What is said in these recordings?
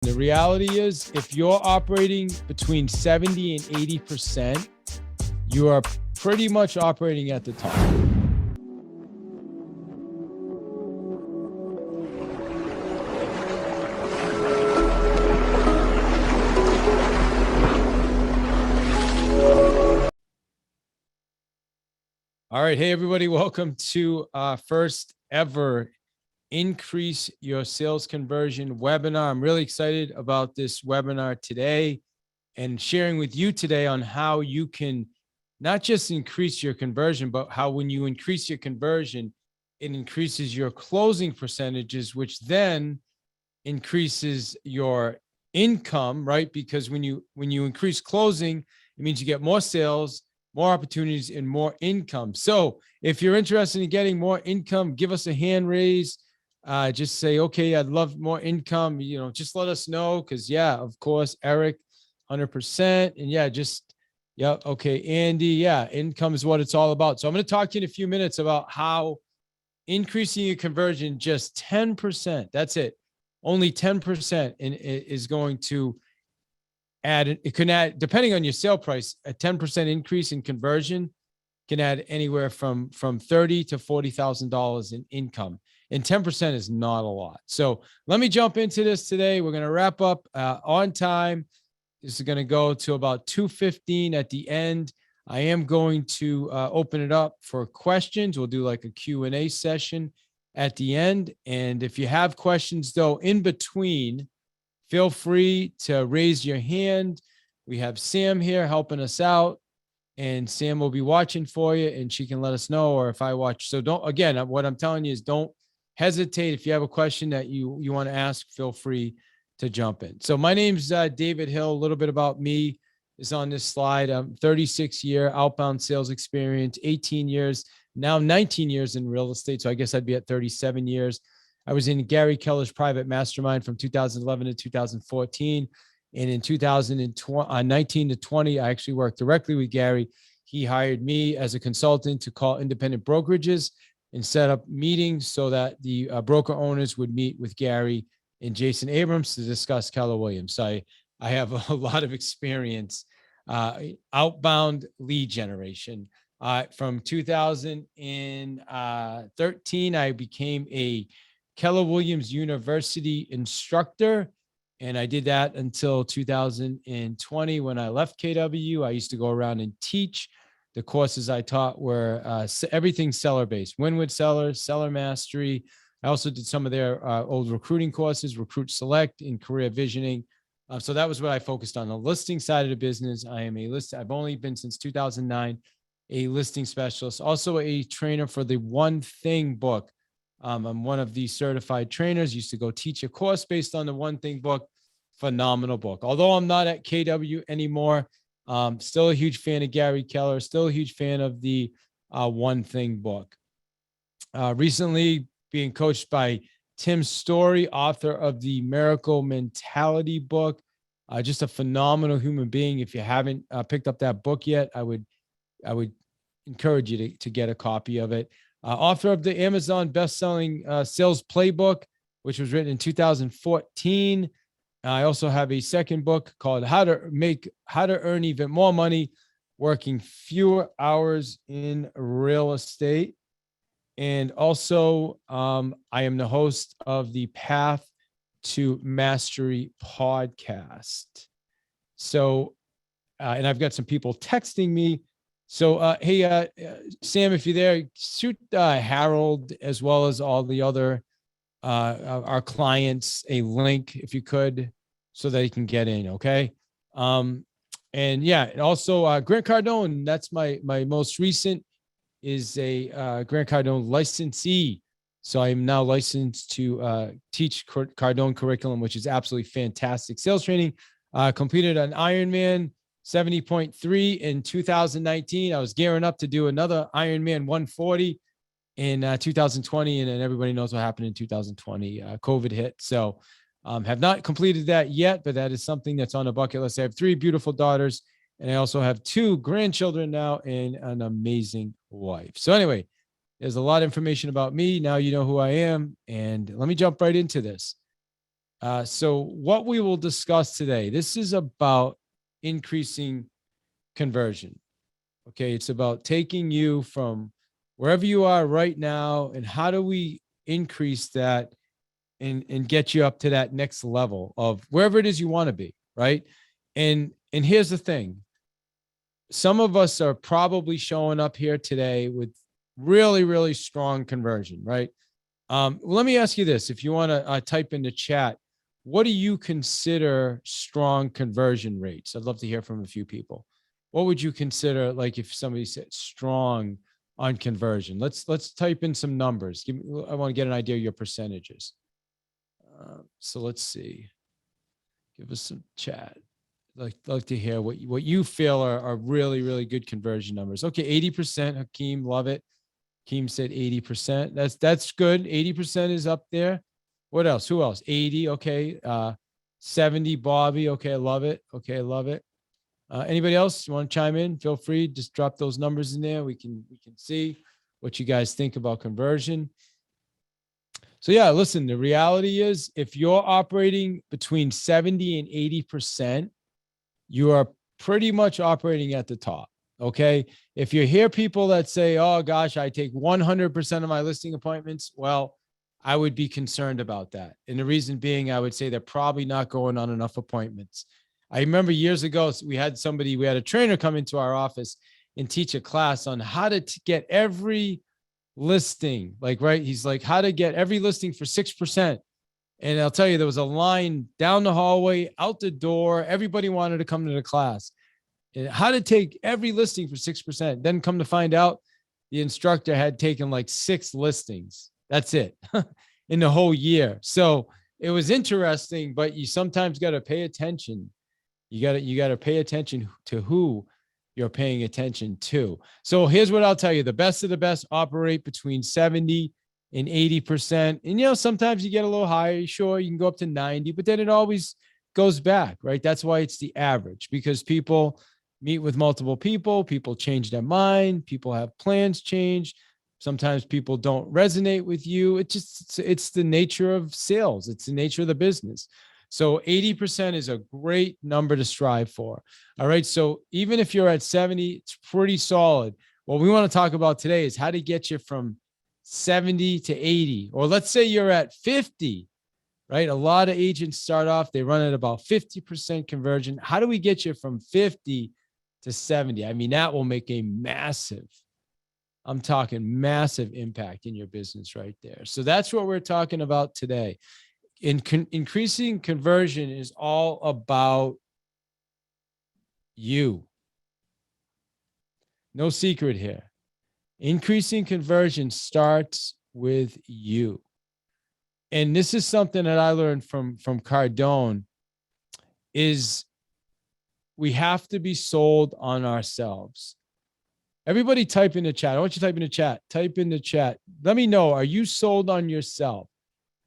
The reality is, if you're operating between 70 and 80%, you are pretty much operating at the top. All right. Hey, everybody. Welcome to our first ever Increase Your Sales Conversion webinar. I'm really excited about this webinar today and sharing with you today on how you can not just increase your conversion, but how when you increase your conversion, it increases your closing percentages, which then increases your income, right? Because when you increase closing, it means you get more sales, more opportunities, and more income. So if you're interested in getting more income, give us a hand raise. Just say, okay, I'd love more income. Just let us know. Cause yeah, of course, Eric, 100%. And yeah, okay. Andy, yeah, income is what it's all about. So I'm going to talk to you in a few minutes about how increasing your conversion just 10%. That's it. Only 10% is going to add, it can add, depending on your sale price, a 10% increase in conversion can add anywhere from $30,000 to $40,000 in income. And 10% is not a lot. So let me jump into this today. We're going to wrap up on time. This is going to go to about 2:15 at the end. I am going to open it up for questions. We'll do like a Q&A session at the end. And if you have questions, though, in between, feel free to raise your hand. We have Sam here helping us out. And Sam will be watching for you, and she can let us know, or if I watch. So what I'm telling you is don't hesitate. If you have a question that you want to ask, feel free to jump in. So my name's David Hill. A little bit about me is on this slide. 36-year outbound sales experience, 18 years, now 19 years in real estate. So I guess I'd be at 37 years. I was in Gary Keller's private mastermind from 2011 to 2014. And in 2019 to 20, I actually worked directly with Gary. He hired me as a consultant to call independent brokerages and set up meetings so that the broker owners would meet with Gary and Jason Abrams to discuss Keller Williams. So I have a lot of experience outbound lead generation. From 2013, I became a Keller Williams University instructor. And I did that until 2020 when I left KW. I used to go around and teach. The courses I taught were everything seller-based, win-win sellers, seller mastery. I also did some of their old recruiting courses, Recruit Select and Career Visioning. So that was what I focused on. The listing side of the business, I am a lister. I've only been since 2009, a listing specialist, also a trainer for the One Thing book. I'm one of the certified trainers, used to go teach a course based on the One Thing book. Phenomenal book. Although I'm not at KW anymore, still a huge fan of Gary Keller, still a huge fan of the One Thing book. Recently being coached by Tim Story, author of the Miracle Mentality book. Just a phenomenal human being. If you haven't picked up that book yet, I would encourage you to get a copy of it. Author of the Amazon best-selling sales playbook, which was written in 2014. I also have a second book called How to Earn Even More Money Working Fewer Hours in Real Estate. And also, I am the host of the Path to Mastery podcast. So, and I've got some people texting me. So, hey, Sam, if you're there, shoot Harold as well as all the other our clients a link if you could, so that he can get in. Okay. And yeah, and also Grant Cardone. That's my most recent is a Grant Cardone licensee. So I'm now licensed to teach Cardone curriculum, which is absolutely fantastic. Sales training. Completed an Ironman 70.3 in 2019. I was gearing up to do another Ironman 140 in 2020. And then everybody knows what happened in 2020. COVID hit. So have not completed that yet, but that is something that's on a bucket list. I have 3 beautiful daughters, and I also have 2 grandchildren now and an amazing wife. So anyway, there's a lot of information about me. Now you know who I am. And let me jump right into this. So what we will discuss today, this is about increasing conversion. Okay. It's about taking you from wherever you are right now and how do we increase that and get you up to that next level of wherever it is you want to be. Right. And here's the thing. Some of us are probably showing up here today with really, really strong conversion, right? Let me ask you this. If you want to type in the chat, what do you consider strong conversion rates? I'd love to hear from a few people. What would you consider, like if somebody said strong on conversion? Let's type in some numbers. I want to get an idea of your percentages. So let's see. Give us some chat. Like to hear what you feel are really, really good conversion numbers. Okay, 80%. Hakeem, love it. Hakeem said 80%. That's good. 80% is up there. What else? Who else? 80. Okay. 70. Bobby. Okay, I love it. Okay, I love it. Anybody else? You want to chime in? Feel free. Just drop those numbers in there. We can see what you guys think about conversion. So yeah, listen, the reality is if you're operating between 70 and 80%, you are pretty much operating at the top. Okay. If you hear people that say, oh gosh, I take 100% of my listing appointments, well, I would be concerned about that. And the reason being, I would say they're probably not going on enough appointments. I remember years ago, we had a trainer come into our office and teach a class on how to get every listing, right? He's like, how to get every listing for 6%. And I'll tell you, there was a line down the hallway, out the door. Everybody wanted to come to the class. And how to take every listing for 6%. Then come to find out, the instructor had taken like 6 listings. That's it in the whole year. So it was interesting, but you sometimes got to pay attention. You got to pay attention to who you're paying attention to. So here's what I'll tell you. The best of the best operate between 70 and 80%. And, sometimes you get a little higher. Sure, you can go up to 90, but then it always goes back, right? That's why it's the average, because people meet with multiple people. People change their mind. People have plans change. Sometimes people don't resonate with you. It's the nature of sales. It's the nature of the business. So 80% is a great number to strive for. All right. So even if you're at 70, it's pretty solid. What we want to talk about today is how to get you from 70 to 80, or let's say you're at 50, right? A lot of agents start off, they run at about 50% conversion. How do we get you from 50 to 70? I mean, that will make a massive, I'm talking massive impact in your business right there. So that's what we're talking about today. Increasing conversion is all about you. No secret here. Increasing conversion starts with you. And this is something that I learned from Cardone, is we have to be sold on ourselves. Everybody type in the chat. I want you to type in the chat. Type in the chat. Let me know, are you sold on yourself?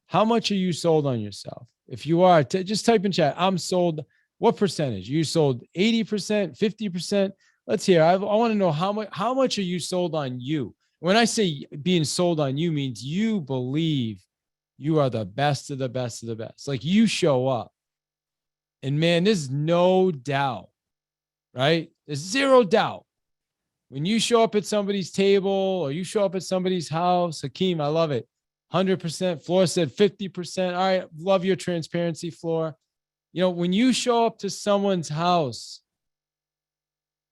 How much are you sold on yourself? If you are, just type in chat. I'm sold. What percentage? You sold 80%, 50%? Let's hear. I want to know how much are you sold on you? When I say being sold on you, means you believe you are the best of the best of the best. Like you show up. And man, there's no doubt, right? There's zero doubt. When you show up at somebody's table or you show up at somebody's house, Hakeem, I love it. 100%. Floor said 50%. All right. Love your transparency, Floor. When you show up to someone's house,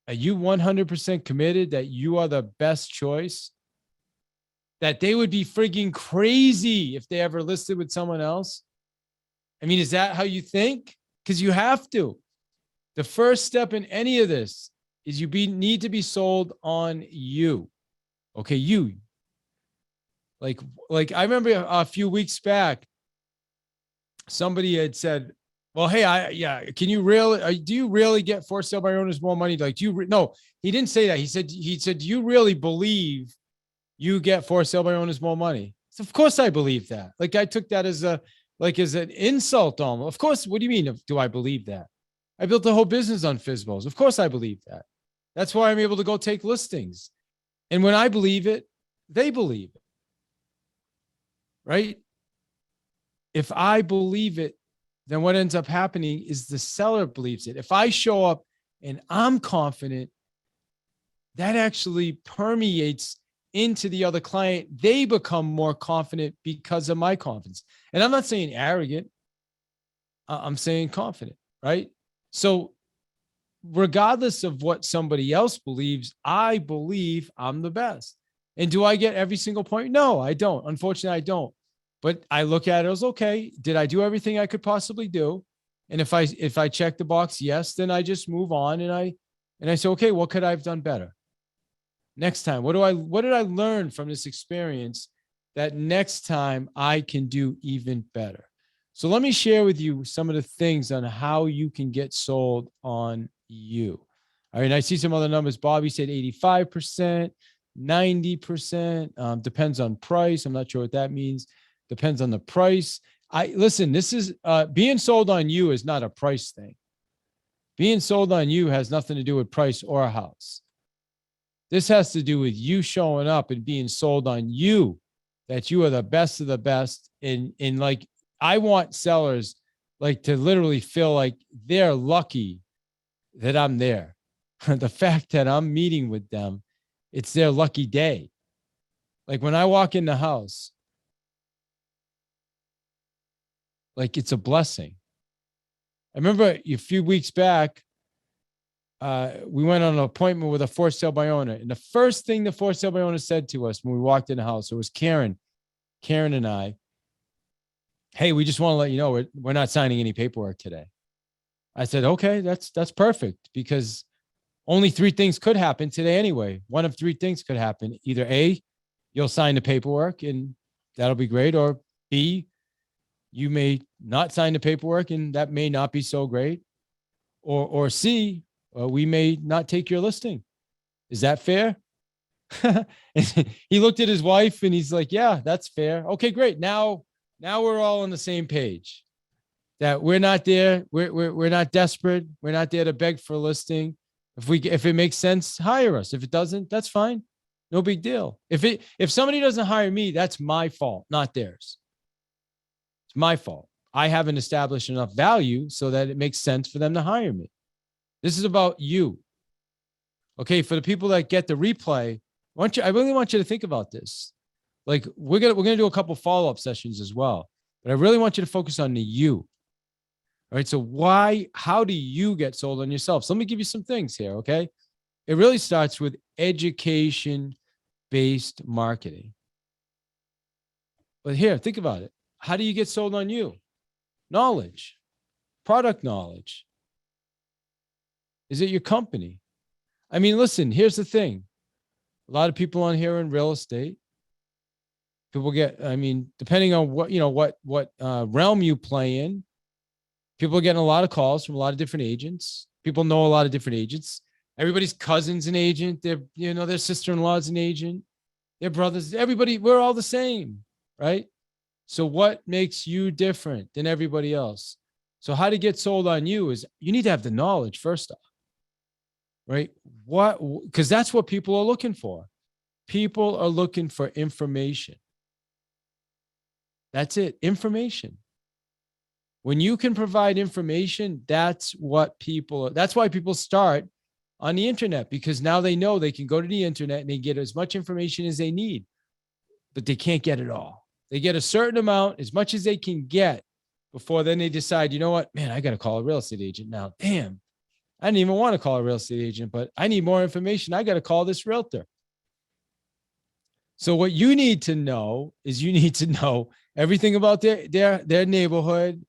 are you 100% committed that you are the best choice? That they would be frigging crazy if they ever listed with someone else? I mean, is that how you think? Because you have to. The first step in any of this is you need to be sold on you. Okay, you. Like I remember a few weeks back, somebody had said, well, hey, can you really, do you really get for sale by owners more money? Like, no, he didn't say that. He said, do you really believe you get for sale by owners more money? So of course I believe that. Like I took that as an insult almost. Of course. What do you mean? Do I believe that? I built the whole business on FSBOs. Of course I believe that. That's why I'm able to go take listings. And when I believe it, they believe it. Right? If I believe it, then what ends up happening is the seller believes it. If I show up and I'm confident, that actually permeates into the other client. They become more confident because of my confidence. And I'm not saying arrogant. I'm saying confident, right? So regardless of what somebody else believes, I believe I'm the best. And do I get every single point? No, I don't. Unfortunately, I don't. But I look at it as, okay, did I do everything I could possibly do? And if I check the box, yes, then I just move on and I say, okay, what could I have done better? Next time, what did I learn from this experience that next time I can do even better? So let me share with you some of the things on how you can get sold on you. All right. And I see some other numbers. Bobby said 85%, 90%, depends on price. I'm not sure what that means. Depends on the price. Listen, this is being sold on you is not a price thing. Being sold on you has nothing to do with price or a house. This has to do with you showing up and being sold on you, that you are the best of the best. And like, I want sellers like to literally feel like they're lucky that I'm there. The fact that I'm meeting with them, it's their lucky day. Like when I walk in the house, like it's a blessing. I remember a few weeks back, we went on an appointment with a for sale by owner. And the first thing the for sale by owner said to us when we walked in the house, it was Karen and I, hey, we just want to let you know we're not signing any paperwork today. I said, okay, that's perfect, because only three things could happen today anyway. One of three things could happen. Either A, you'll sign the paperwork and that'll be great, or B, you may not sign the paperwork and that may not be so great, or C, we may not take your listing. Is that fair? He looked at his wife and he's like, yeah, that's fair. Okay, great. Now we're all on the same page, that we're not there. We're not desperate. We're not there to beg for a listing. If it makes sense, hire us. If it doesn't, that's fine. No big deal. If somebody doesn't hire me, that's my fault, not theirs. It's my fault. I haven't established enough value so that it makes sense for them to hire me. This is about you. Okay, for the people that get the replay, I really want you to think about this. Like we're gonna do a couple follow-up sessions as well, but I really want you to focus on the you. All right. So how do you get sold on yourself? So let me give you some things here. Okay. It really starts with education-based marketing. But here, think about it. How do you get sold on you? Knowledge, product knowledge. Is it your company? I mean, listen, here's the thing. A lot of people on here in real estate, depending on what realm you play in, people are getting a lot of calls from a lot of different agents. People know a lot of different agents. Everybody's cousin's an agent. Their sister-in-law's an agent. Their brothers, everybody, we're all the same, right? So what makes you different than everybody else? So how to get sold on you is you need to have the knowledge first off, right? Because that's what people are looking for. People are looking for information. That's it, information. When you can provide information, that's why people start on the internet, because now they know they can go to the internet and they get as much information as they need, but they can't get it all. They get a certain amount, as much as they can get, before then they decide, you know what, man, I got to call a real estate agent now. Damn, I didn't even want to call a real estate agent, but I need more information. I got to call this realtor. So what you need to know is you need to know everything about their neighborhood,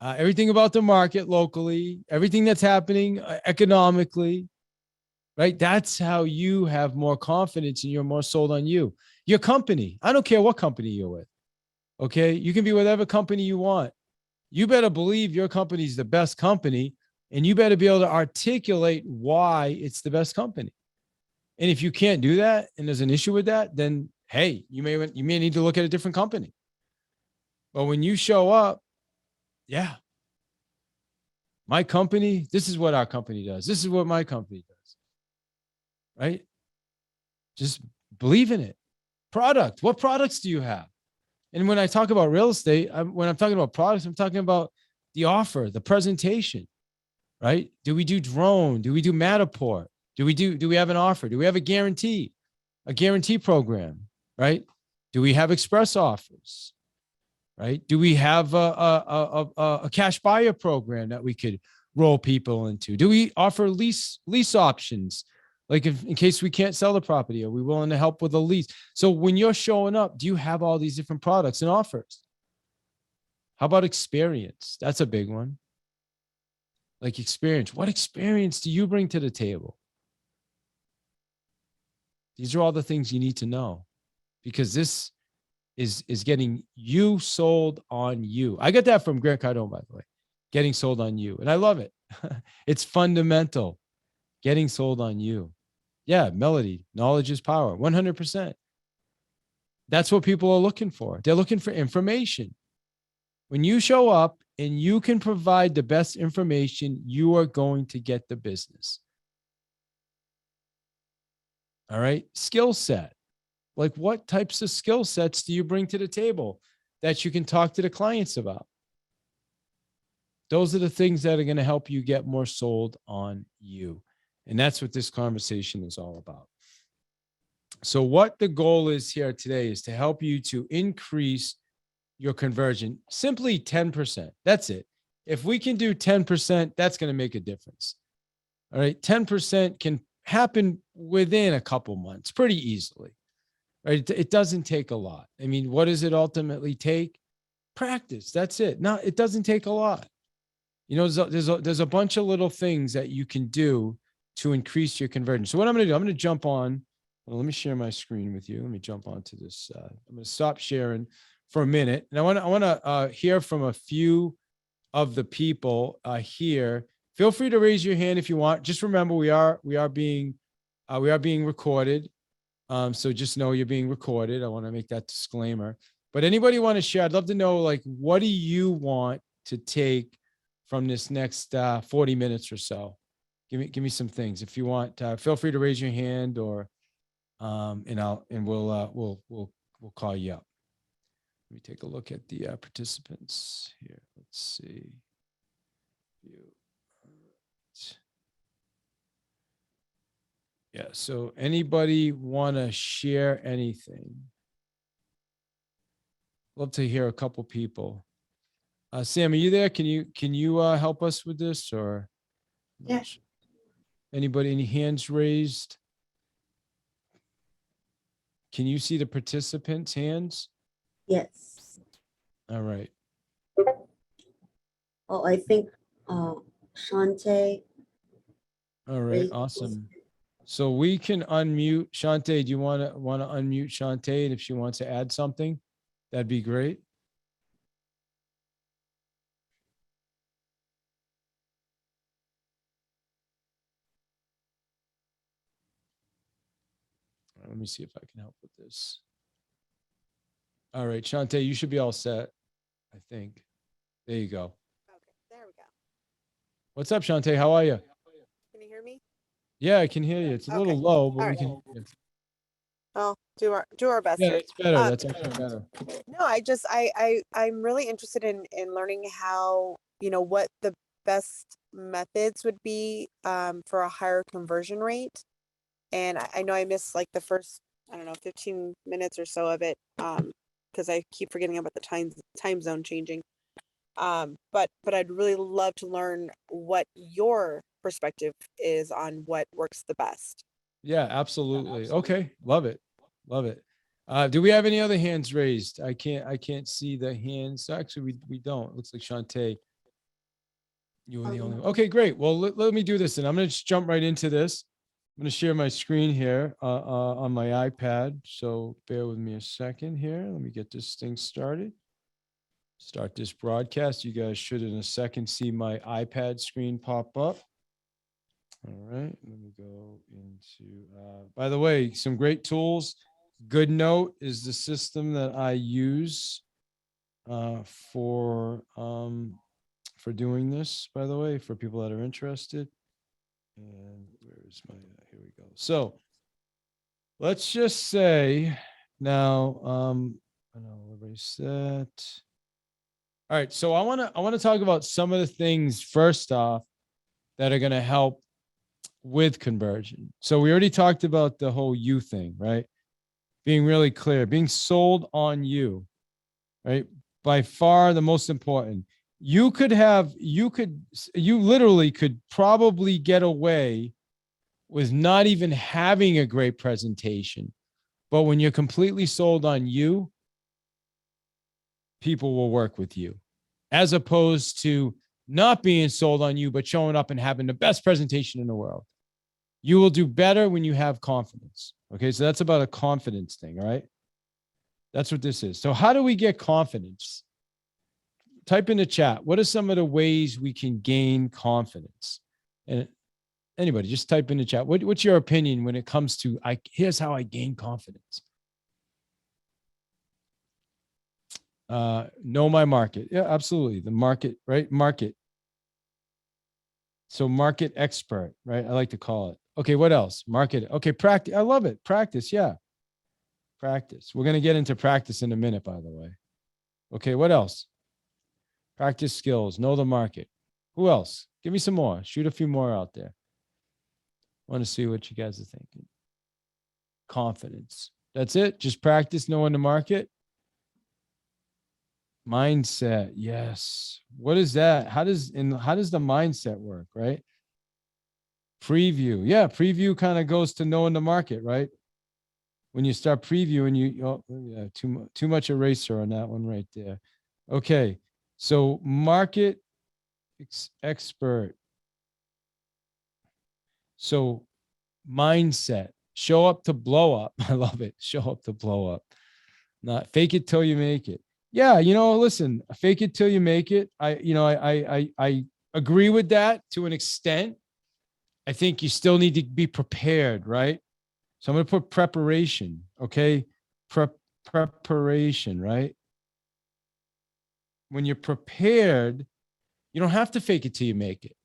everything about the market locally, everything that's happening economically, right? That's how you have more confidence and you're more sold on you. Your company, I don't care what company you're with, okay? You can be whatever company you want. You better believe your company's the best company, and you better be able to articulate why it's the best company. And if you can't do that and there's an issue with that, then, hey, you may need to look at a different company. But when you show up, yeah, my company, this is what our company does. This is what my company does, right? Just believe in it. Product. What products do you have? And when I talk about real estate, when I'm talking about products, I'm talking about the offer, the presentation, right? Do we do drone? Do we do Matterport? Do we have an offer? Do we have a guarantee program, right? Do we have express offers, right? Do we have a cash buyer program that we could roll people into? Do we offer lease options? Like if, in case we can't sell the property, are we willing to help with a lease? So when you're showing up, do you have all these different products and offers? How about experience? That's a big one. Like experience. What experience do you bring to the table? These are all the things you need to know, because this is getting you sold on you. I got that from Grant Cardone, by the way, getting sold on you. And I love it. It's fundamental. Getting sold on you. Yeah, Melody, knowledge is power, 100%. That's what people are looking for. They're looking for information. When you show up and you can provide the best information, you are going to get the business. All right. Skill set. Like, what types of skill sets do you bring to the table that you can talk to the clients about? Those are the things that are going to help you get more sold on you. And that's what this conversation is all about. So what the goal is here today is to help you to increase your conversion, simply 10%. That's it. If we can do 10%, that's going to make a difference. All right. 10% can happen within a couple months pretty easily. Right? It doesn't take a lot. I mean, what does it ultimately take? Practice. That's it. No, it doesn't take a lot. You know, there's a bunch of little things that you can do to increase your conversion. So what I'm going to do, I'm going to jump on. Well, let me share my screen with you. Let me jump onto this. I'm going to stop sharing for a minute, and I want to hear from a few of the people here. Feel free to raise your hand if you want. Just remember, we are being recorded. So just know you're being recorded. I want to make that disclaimer. But anybody want to share? I'd love to know, like, what do you want to take from this next 40 minutes or so? Give me some things. If you want, feel free to raise your hand, or we'll call you up. Let me take a look at the participants here. Let's see. Yeah. So anybody want to share anything? Love to hear a couple people. Sam, are you there? Can you help us with this, or? Yeah. Anybody, any hands raised? Can you see the participants' hands? Yes. All right. Oh, I think Shante. All right. Awesome. So we can unmute Shante. Do you want to unmute Shante? And if she wants to add something, that'd be great. All right, let me see if I can help with this. All right, Shante, you should be all set, I think. There you go. Okay, there we go. What's up, Shante? How are you? Can you hear me? Yeah, I can hear you. It's a little low, but we can. Oh, do our best. Yeah, here. that's better. That's actually better. No, I'm really interested in learning how, what the best methods would be for a higher conversion rate. And I know I missed like the first, 15 minutes or so of it because I keep forgetting about the time zone changing. But I'd really love to learn what your perspective is on what works the best. Yeah, absolutely. Okay. Love it. Love it. Do we have any other hands raised? I can't see the hands. Actually, we don't. It looks like Shante, you were the only one. Okay, great. Well, let me do this, and I'm going to just jump right into this. I'm going to share my screen here on my iPad. So bear with me a second here. Let me get this thing started. Start this broadcast. You guys should in a second see my iPad screen pop up. All right, let me go into, by the way, some great tools. GoodNote is the system that I use for doing this, by the way, for people that are interested. And where's my, here we go. So let's just say now, I know everybody's set. All right. So I want to talk about some of the things first off that are going to help with conversion. So we already talked about the whole you thing, right? Being really clear, being sold on you, right? By far the most important. You literally could probably get away with not even having a great presentation. But when you're completely sold on you, people will work with you, as opposed to not being sold on you, but showing up and having the best presentation in the world. You will do better when you have confidence. Okay. So that's about a confidence thing, right? That's what this is. So how do we get confidence? Type in the chat. What are some of the ways we can gain confidence? And anybody, just type in the chat. What's your opinion when it comes to, here's how I gain confidence. Know my market. Yeah, absolutely. The market, right? Market. So market expert, right? I like to call it. Okay, what else? Market. Okay, practice. I love it. Practice. Yeah. Practice. We're going to get into practice in a minute, by the way. Okay, what else? Practice skills. Know the market. Who else? Give me some more. Shoot a few more out there. I want to see what you guys are thinking. Confidence. That's it. Just practice knowing the market. Mindset. Yes. What is that? How does the mindset work, right? Preview. Yeah, preview kind of goes to knowing the market, right? When you start previewing, yeah, too much eraser on that one right there. Okay. So market expert. So mindset. Show up to blow up. I love it. Show up to blow up. Not fake it till you make it. Yeah, listen, fake it till you make it. I agree with that to an extent. I think you still need to be prepared, right? So I'm going to put preparation, okay? Preparation, right? When you're prepared, you don't have to fake it till you make it,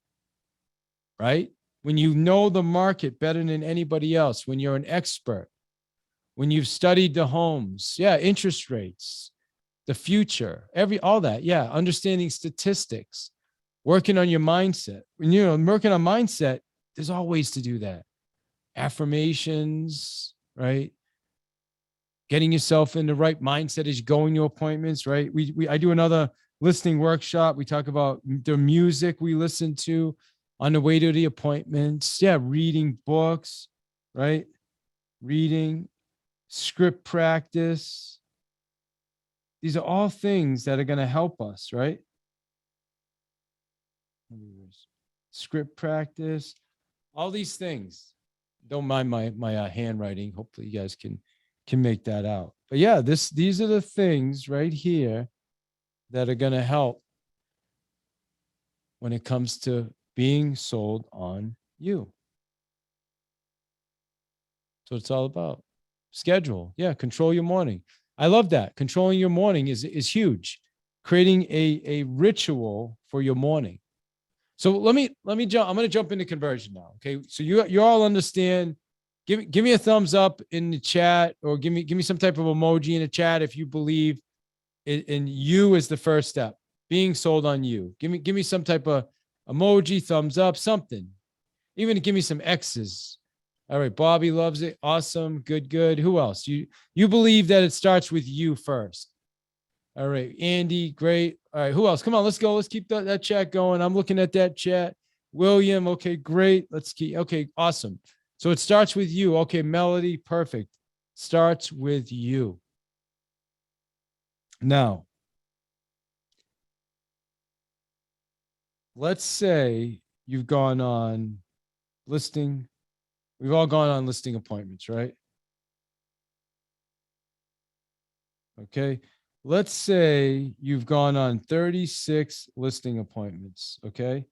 right? When you know the market better than anybody else, when you're an expert, when you've studied the homes, yeah, interest rates, the future, all that, yeah, understanding statistics, working on your mindset. When you're working on mindset, there's all ways to do that. Affirmations, right? Getting yourself in the right mindset as going to appointments, right? I do another listening workshop. We talk about the music we listen to on the way to the appointments. Yeah, reading books, right? Reading, script practice. These are all things that are going to help us, right? Script practice, all these things. Don't mind my handwriting. Hopefully you guys can make that out. But yeah, these are the things right here that are going to help when it comes to being sold on you. So it's all about schedule. Yeah, control your morning. I love that. Controlling your morning is huge. Creating a ritual for your morning. So let me jump. I'm going to jump into conversion now. Okay. So you all understand. Give me a thumbs up in the chat, or give me some type of emoji in the chat if you believe in you is the first step. Being sold on you. Give me some type of emoji, thumbs up, something. Even give me some X's. All right, Bobby loves it. Awesome. Good. Who else? You believe that it starts with you first. All right, Andy, great. All right, who else? Come on, let's go. Let's keep that chat going. I'm looking at that chat. William, okay, great. Let's keep, okay, awesome. So it starts with you. Okay, Melody, perfect. Starts with you. Now, let's say you've gone on listing. We've all gone on listing appointments, right? Okay. Let's say you've gone on 36 listing appointments. Okay.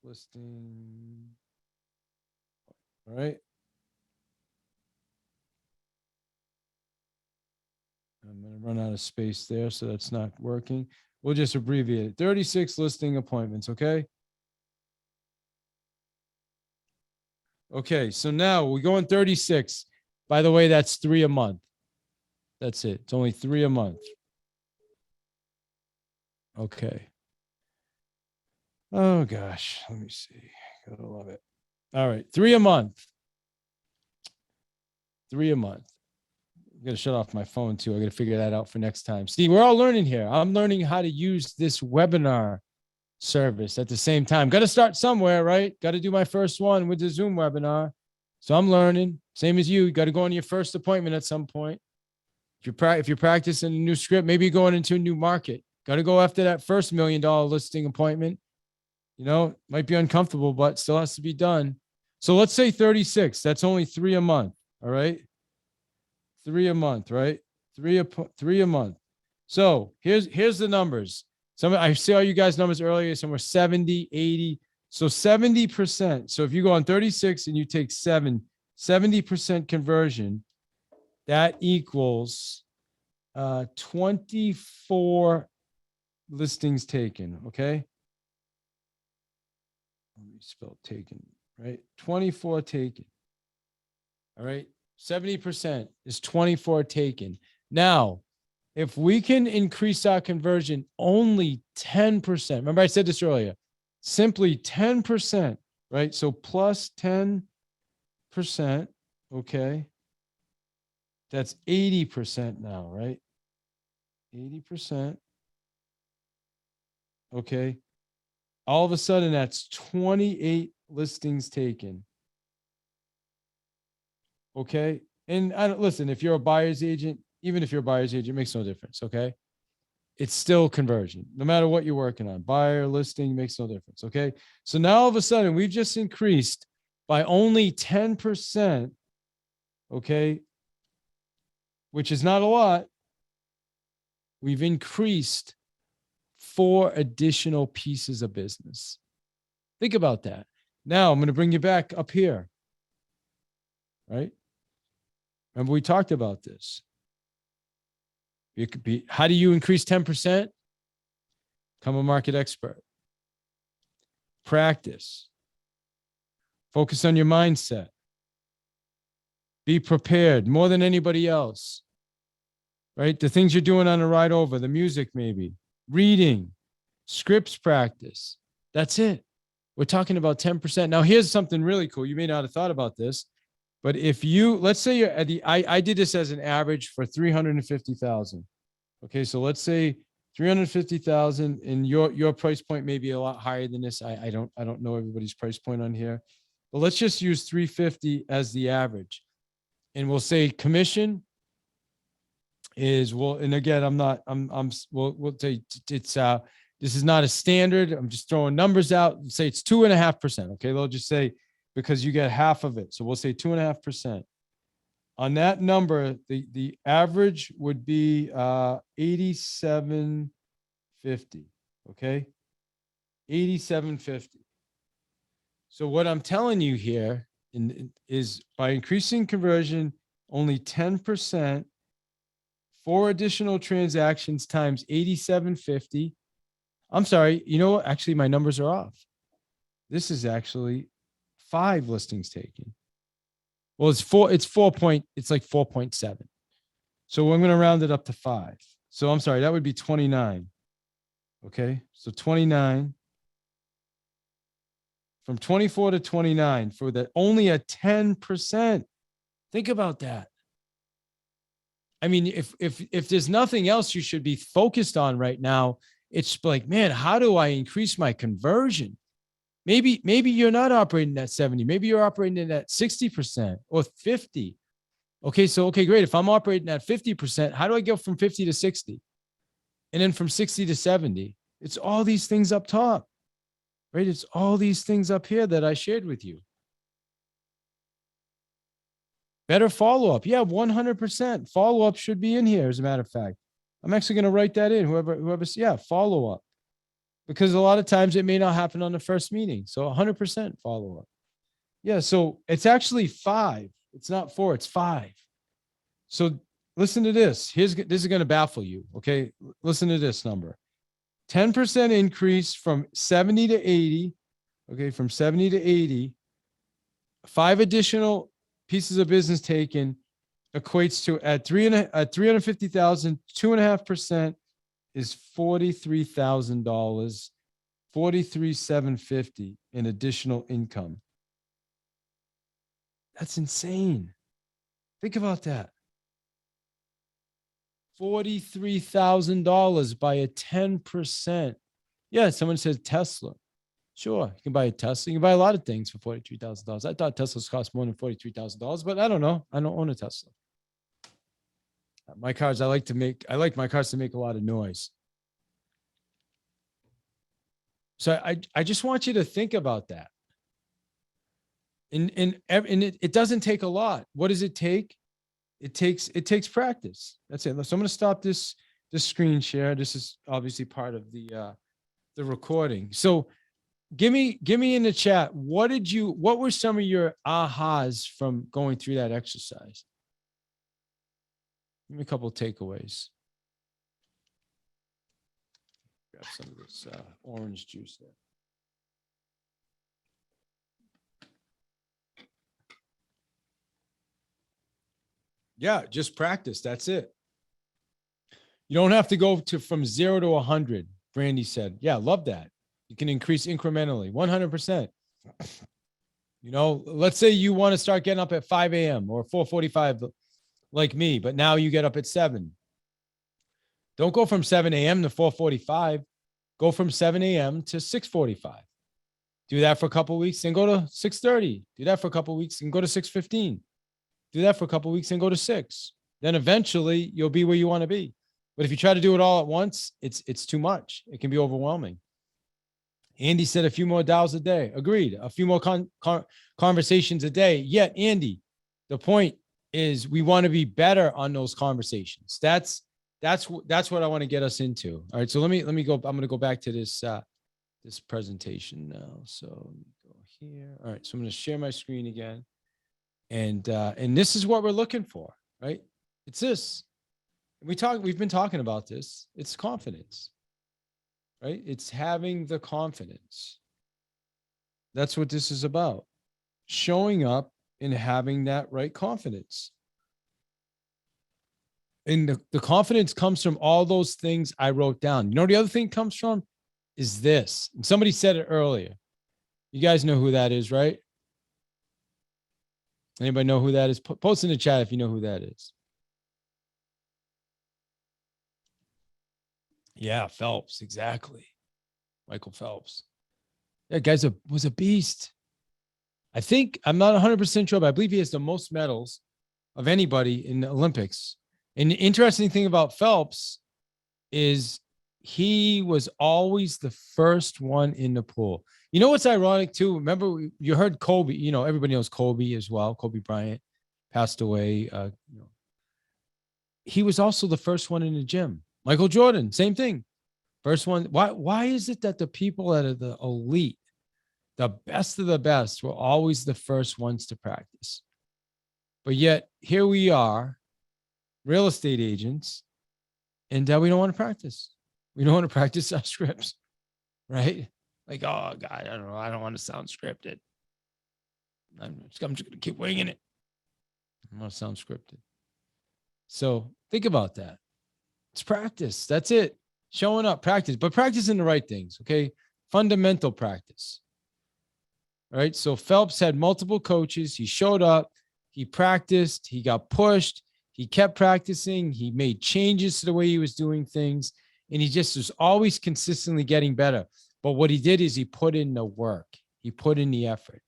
Listing. All right. I'm going to run out of space there, so that's not working. We'll just abbreviate it. 36 listing appointments. Okay. Okay. So now we're going 36. By the way, that's 3 a month. That's it. It's only 3 a month. Okay. Oh gosh, let me see. Gotta love it. All right, 3 a month. 3 a month. I'm gonna shut off my phone too. I gotta figure that out for next time. See, we're all learning here. I'm learning how to use this webinar service at the same time. Got to start somewhere, right? Got to do my first one with the Zoom webinar. So I'm learning. Same as you. Got to go on your first appointment at some point. If you're practicing a new script, maybe you're going into a new market. Got to go after that first $1 million listing appointment. You know, might be uncomfortable, but still has to be done. So let's say 36. That's only 3 a month. All right. 3 a month, right? Three a month. So here's the numbers. I saw you guys numbers earlier, somewhere 70, 80. So 70%. So if you go on 36 and you take 70% conversion, that equals 24 listings taken. Okay. Let me spell taken, right? 24 taken. All right. 70% is 24 taken. Now, if we can increase our conversion only 10%, remember I said this earlier, simply 10%, right? So plus 10%, okay? That's 80% now, right? 80%, okay? All of a sudden, that's 28 listings taken. Okay. And I don't listen, if you're a buyer's agent, even if you're a buyer's agent, it makes no difference. Okay. It's still conversion, no matter what you're working on. Buyer listing makes no difference. Okay. So now all of a sudden we've just increased by only 10%. Okay. Which is not a lot. We've increased 4 additional pieces of business. Think about that. Now I'm going to bring you back up here. Right. Remember, we talked about this. It could be, how do you increase 10%? Become a market expert. Practice. Focus on your mindset. Be prepared more than anybody else. Right? The things you're doing on the ride over, the music maybe, reading, scripts practice. That's it. We're talking about 10%. Now, here's something really cool. You may not have thought about this, but if you, let's say you're at the, I did this as an average for 350,000. Okay. So let's say 350,000 and your price point may be a lot higher than this. I don't know everybody's price point on here, but let's just use 350 as the average. And we'll say commission is, well, and again, we'll say it's, this is not a standard. I'm just throwing numbers out and say it's 2.5%. Okay. They'll just say, because you get half of it. So we'll say 2.5%. On that number, the average would be 8750. Okay. 8750. So what I'm telling you here is by increasing conversion only 10%, 4 additional transactions times 8750. I'm sorry. You know what? Actually, my numbers are off. This is actually 5 listings taken. Well, it's like 4.7. So I'm going to round it up to 5. So I'm sorry, that would be 29. Okay. So 29 from 24 to 29 for that, only a 10%. Think about that. I mean, if there's nothing else you should be focused on right now, it's like, man, how do I increase my conversion? Maybe you're not operating at 70. Maybe you're operating at 60% or 50. Okay. So, okay, great. If I'm operating at 50%, how do I go from 50 to 60? And then from 60 to 70? It's all these things up top, right? It's all these things up here that I shared with you. Better follow-up. Yeah, 100%. Follow-up should be in here, as a matter of fact. I'm actually going to write that in, whoever's, yeah, follow-up. Because a lot of times it may not happen on the first meeting. So 100% follow-up. Yeah, so it's actually 5. It's not 4, it's 5. So listen to this. This is going to baffle you, okay? Listen to this number. 10% increase from 70 to 80, okay, from 70 to 80. 5 additional pieces of business taken equates to at 350,000, 2.5%, is $43,000, 43,750 in additional income. That's insane. Think about that. $43,000 by a 10%. Yeah, someone says Tesla. Sure, you can buy a Tesla. You can buy a lot of things for $43,000. I thought Teslas cost more than $43,000, but I don't know. I don't own a Tesla. My cars, I like my cars to make a lot of noise. So I just want you to think about that. And it doesn't take a lot. What does it take? It takes practice. That's it. So I'm going to stop this screen share. This is obviously part of the recording. So give me in the chat, what were some of your ahas from going through that exercise? Give me a couple of takeaways. Grab some of this orange juice there. Yeah, just practice. That's it. You don't have to go from 0 to 100. Brandy said, yeah, love that. You can increase incrementally, 100%. You know, let's say you want to start getting up at 5 a.m. or 4:45 like me, but now you get up at 7. Don't go from 7 a.m. to 4:45. Go from 7 a.m. to 6:45. Do that for a couple of weeks and go to 6:30. Do that for a couple of weeks and go to 6:15. Do that for a couple of weeks and go to 6. Then eventually you'll be where you want to be. But if you try to do it all at once, it's too much. It can be overwhelming. Andy said a few more dials a day. Agreed. A few more conversations a day. Yet, Andy, the point is we want to be better on those conversations. That's what I want to get us into. All right. So let me go. I'm going to go back to this presentation now. So let me go here. All right. So I'm going to share my screen again. And this is what we're looking for, right? It's this. We've been talking about this. It's confidence, right? It's having the confidence. That's what this is about. Showing up and having that right confidence. And the confidence comes from all those things I wrote down. You know, the other thing comes from is this. And somebody said it earlier. You guys know who that is, right? Anybody know who that is? Post in the chat if you know who that is. Yeah, Phelps, exactly. Michael Phelps. That guy was a beast. I think, I'm not 100% sure, but I believe he has the most medals of anybody in the Olympics. And the interesting thing about Phelps is he was always the first one in the pool. You know what's ironic too? Remember, you heard Kobe, you know, everybody knows Kobe as well. Kobe Bryant passed away. He was also the first one in the gym. Michael Jordan, same thing. First one. Why is it that the people that are the elite, the best of the best, were always the first ones to practice? But yet here we are, real estate agents, and we don't want to practice. We don't want to practice our scripts, right? Like, oh God, I don't know. I don't want to sound scripted. I'm just going to keep winging it. I don't want to sound scripted. So think about that. It's practice. That's it. Showing up, practice, but practicing the right things. Okay. Fundamental practice. All right. So Phelps had multiple coaches. He showed up, he practiced, he got pushed, he kept practicing, he made changes to the way he was doing things, and he just was always consistently getting better. But what he did is he put in the work, he put in the effort,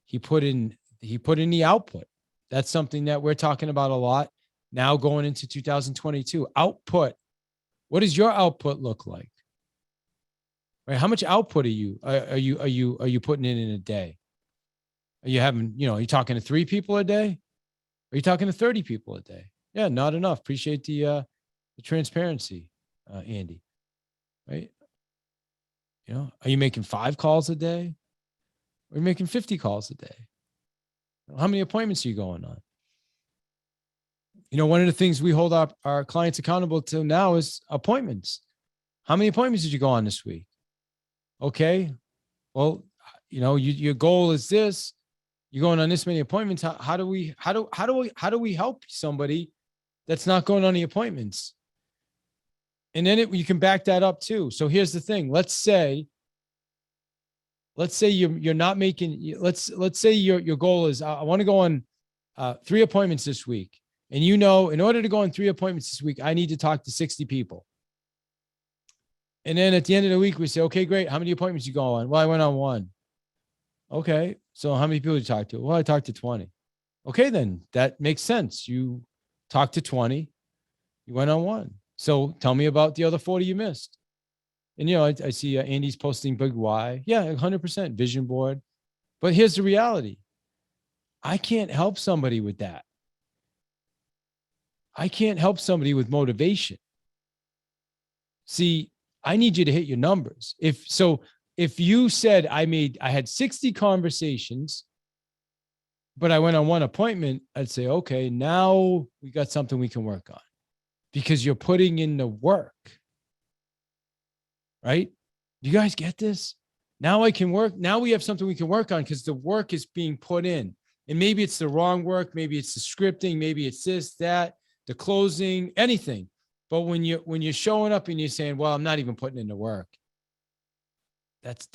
he put in the output. That's something that we're talking about a lot now going into 2022. Output. What does your output look like? Right? How much output are you putting in a day? Are you having, are you talking to 3 people a day? Are you talking to 30 people a day? Yeah, not enough. Appreciate the transparency, Andy. Right? Are you making 5 calls a day? Or are you making 50 calls a day? How many appointments are you going on? One of the things we hold our clients accountable to now is appointments. How many appointments did you go on this week? Okay. Well, your goal is this. You're going on this many appointments. How do we help somebody that's not going on the appointments? And then you can back that up too. So here's the thing. Let's say you're not making, let's say your goal is, I want to go on 3 appointments this week. And in order to go on 3 appointments this week, I need to talk to 60 people. And then at the end of the week, we say, okay, great. How many appointments you go on? Well, I went on 1. Okay. So how many people did you talk to? Well, I talked to 20. Okay, then that makes sense. You talked to 20. You went on 1. So tell me about the other 40 you missed. And, I see Andy's posting big why. Yeah, 100% vision board. But here's the reality. I can't help somebody with that. I can't help somebody with motivation. See, I need you to hit your numbers. If you said I had 60 conversations, but I went on 1 appointment, I'd say, okay, now we got something we can work on because you're putting in the work. Right? You guys get this? Now I can work. Now we have something we can work on because the work is being put in. And maybe it's the wrong work. Maybe it's the scripting. Maybe it's this, that, the closing, anything. But when you're showing up and you're saying, well, I'm not even putting in the work. That's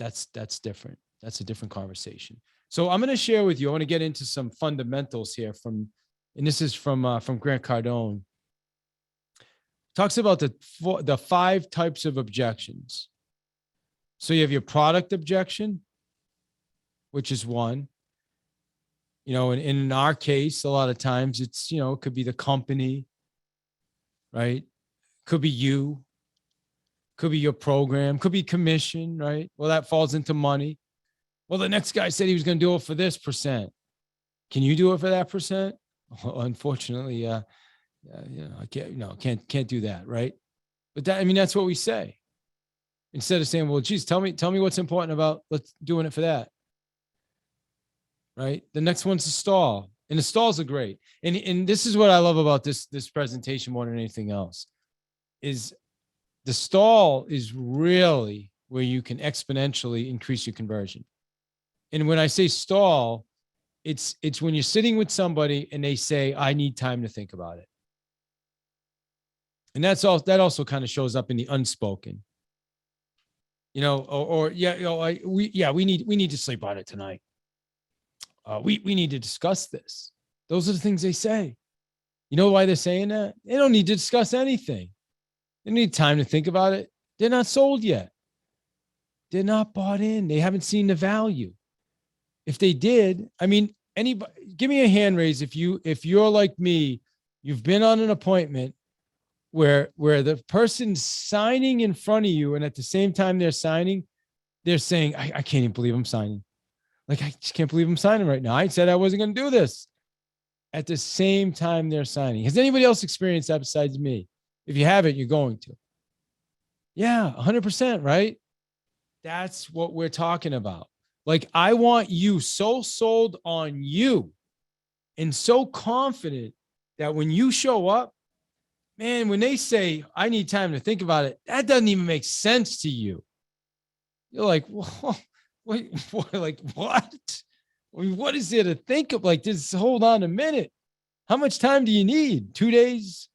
different. That's a different conversation. So I'm going to share with you, I want to get into some fundamentals here and this is from Grant Cardone. Talks about the 5 types of objections. So you have your product objection, which is 1. And in our case, a lot of times it's, it could be the company, right? Could be you, could be your program, could be commission, right? Well, that falls into money. Well, the next guy said he was going to do it for this percent. Can you do it for that percent? Well, unfortunately, I can't do that, right? But that's what we say. Instead of saying, well, geez, tell me what's important about let's doing it for that. Right? The next one's the stall. And the stalls are great. And this is what I love about this presentation more than anything else, is the stall is really where you can exponentially increase your conversion. And when I say stall, it's when you're sitting with somebody and they say, I need time to think about it. And that also kind of shows up in the unspoken, we need to sleep on it tonight. We need to discuss this. Those are the things they say. You know why they're saying that? They don't need to discuss anything. They need time to think about it. They're not sold yet. They're not bought in. They haven't seen the value. If they did, anybody, give me a hand raise if you're like me, you've been on an appointment where the person's signing in front of you, and at the same time they're signing, they're saying, I can't even believe I'm signing. Like, I just can't believe I'm signing right now. I said I wasn't going to do this. At the same time they're signing. Has anybody else experienced that besides me? If you haven't, you're going to. Yeah, 100%, right? That's what we're talking about. Like, I want you so sold on you and so confident that when you show up, man, when they say, I need time to think about it, that doesn't even make sense to you. You're like, whoa, wait, like what? What is there to think of? Like, just hold on a minute. How much time do you need? 2 days?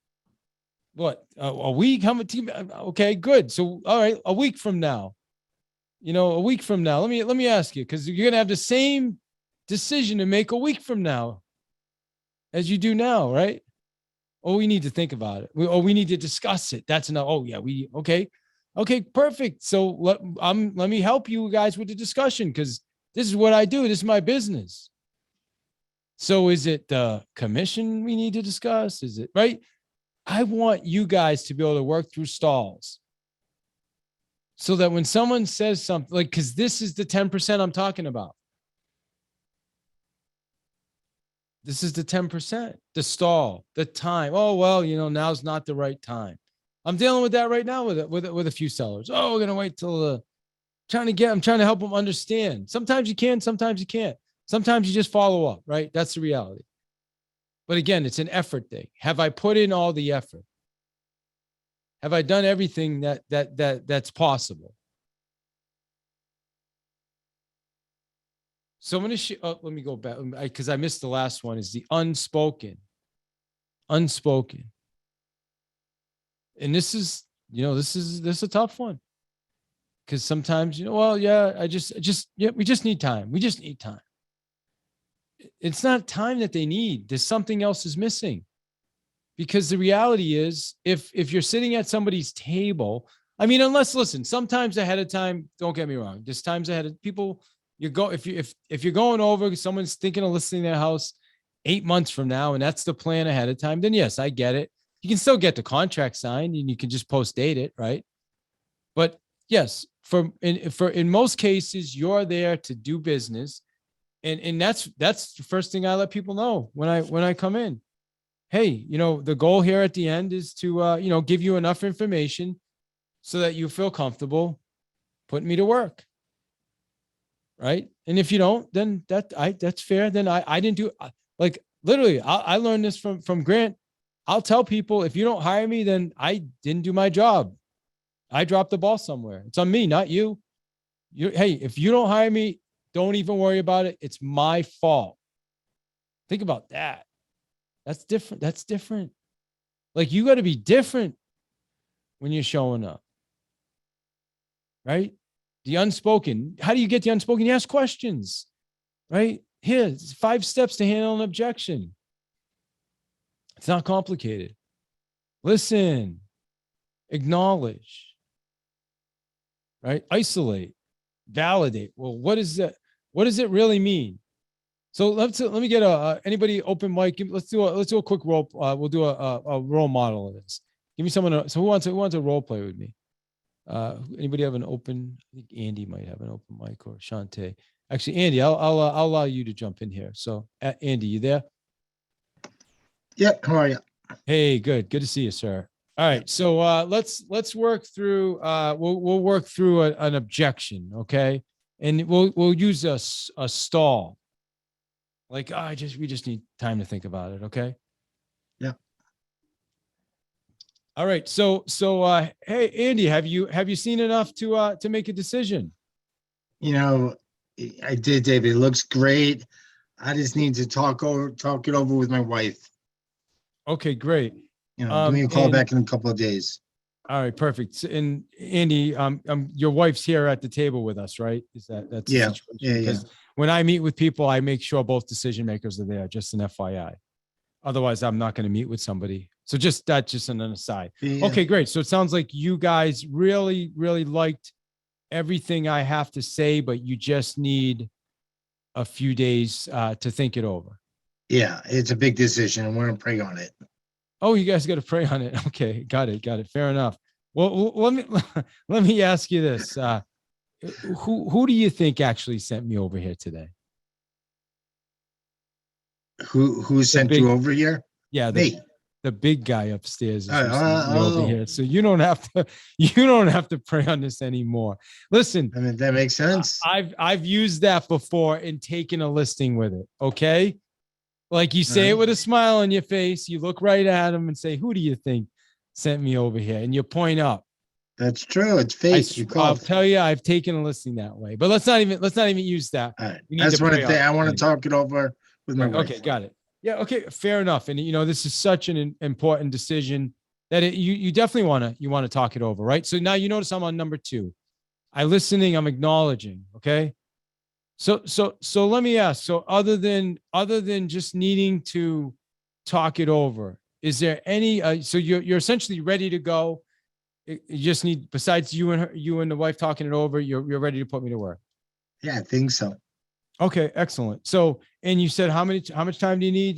What? A week? How much? Okay, good. So, all right, a week from now. A week from now. Let me ask you, because you're gonna have the same decision to make a week from now as you do now, right? Oh, we need to think about it. We need to discuss it. That's enough. Oh, yeah, okay, perfect. So let me help you guys with the discussion, because this is what I do. This is my business. So is it the commission we need to discuss? Is it right? I want you guys to be able to work through stalls so that when someone says something, like, because this is the 10% I'm talking about. This is the 10%, the stall, the time. Oh, well, now's not the right time. I'm dealing with that right now with a few sellers. Oh, we're going to wait till I'm trying to help them understand. Sometimes you can, sometimes you can't. Sometimes you just follow up, right? That's the reality. But again, it's an effort thing. Have I put in all the effort? Have I done everything that's possible? So I'm going to let me go back, because I missed the last one, is the unspoken. Unspoken. And this is this is a tough one. Because sometimes, well, yeah, we just need time. We just need time. It's not time that they need. There's something else is missing. Because the reality is, if you're sitting at somebody's table, I mean, listen, sometimes ahead of time, don't get me wrong. There's times ahead of people, if you're going over, someone's thinking of listing their house 8 months from now, and that's the plan ahead of time, then yes, I get it. You can still get the contract signed and you can just post date it, right? But yes, in most cases, you're there to do business. And that's the first thing I let people know when I come in. Hey, the goal here at the end is to give you enough information so that you feel comfortable putting me to work. Right. And if you don't, then that's fair. Then I didn't do, like, literally, I learned this from Grant. I'll tell people, if you don't hire me, then I didn't do my job. I dropped the ball somewhere. It's on me, not you. Hey, if you don't hire me, don't even worry about it. It's my fault. Think about that. That's different. That's different. Like, you got to be different when you're showing up. Right? The unspoken. How do you get the unspoken? You ask questions. Right? Here, 5 steps to handle an objection. It's not complicated. Listen. Acknowledge. Right? Isolate. Validate. Well, what is that? What does it really mean? So let me get anybody open mic. Let's do a quick role. We'll do a role model of this. Give me someone. So who wants a role play with me? Anybody have an open? I think Andy might have an open mic, or Shantae. Actually, Andy, I'll allow you to jump in here. So Andy, you there? Yep. How are you? Hey, good to see you, sir. All right, so let's work through. We'll work through an objection, okay? And we'll use a stall. Like, we just need time to think about it, okay? Yeah. All right, so hey, Andy, have you seen enough to make a decision? I did, David. It looks great. I just need to talk it over with my wife. Okay, great. Give me a call back in a couple of days. All right, perfect. And Andy, your wife's here at the table with us, right? That's Yeah, the situation? yeah. When I meet with people, I make sure both decision makers are there. Just an FYI. Otherwise, I'm not going to meet with somebody. So just an aside. Yeah. Okay, great. So it sounds like you guys really, really liked everything I have to say, but you just need a few days to think it over. Yeah, it's a big decision, and we're gonna pray on it. Oh, you guys got to pray on it. Okay, got it. Fair enough. Well, let me ask you this: who do you think actually sent me over here today? Who sent you over here? Yeah, Me. The big guy upstairs is who sent me oh. over here. So you don't have to pray on this anymore. Listen, I mean, that makes sense. I've used that before and taken a listing with it. Okay. Like, you say it with a smile on your face, you look right at him and say, who do you think sent me over here? And you point up. That's true. It's fake. I'll tell you, I've taken a listing that way, but let's not even use that. All right. That's one thing. I want to talk it over with my wife. Okay, got it. Yeah. Okay. Fair enough. And this is such an important decision that you definitely want to talk it over. Right. So now you notice I'm on number 2. I'm acknowledging. Okay. So let me ask. So other than just needing to talk it over, is there any? So you're essentially ready to go. You just need, besides you and the wife talking it over, you're ready to put me to work. Yeah, I think so. Okay, excellent. So, and you said how much time do you need?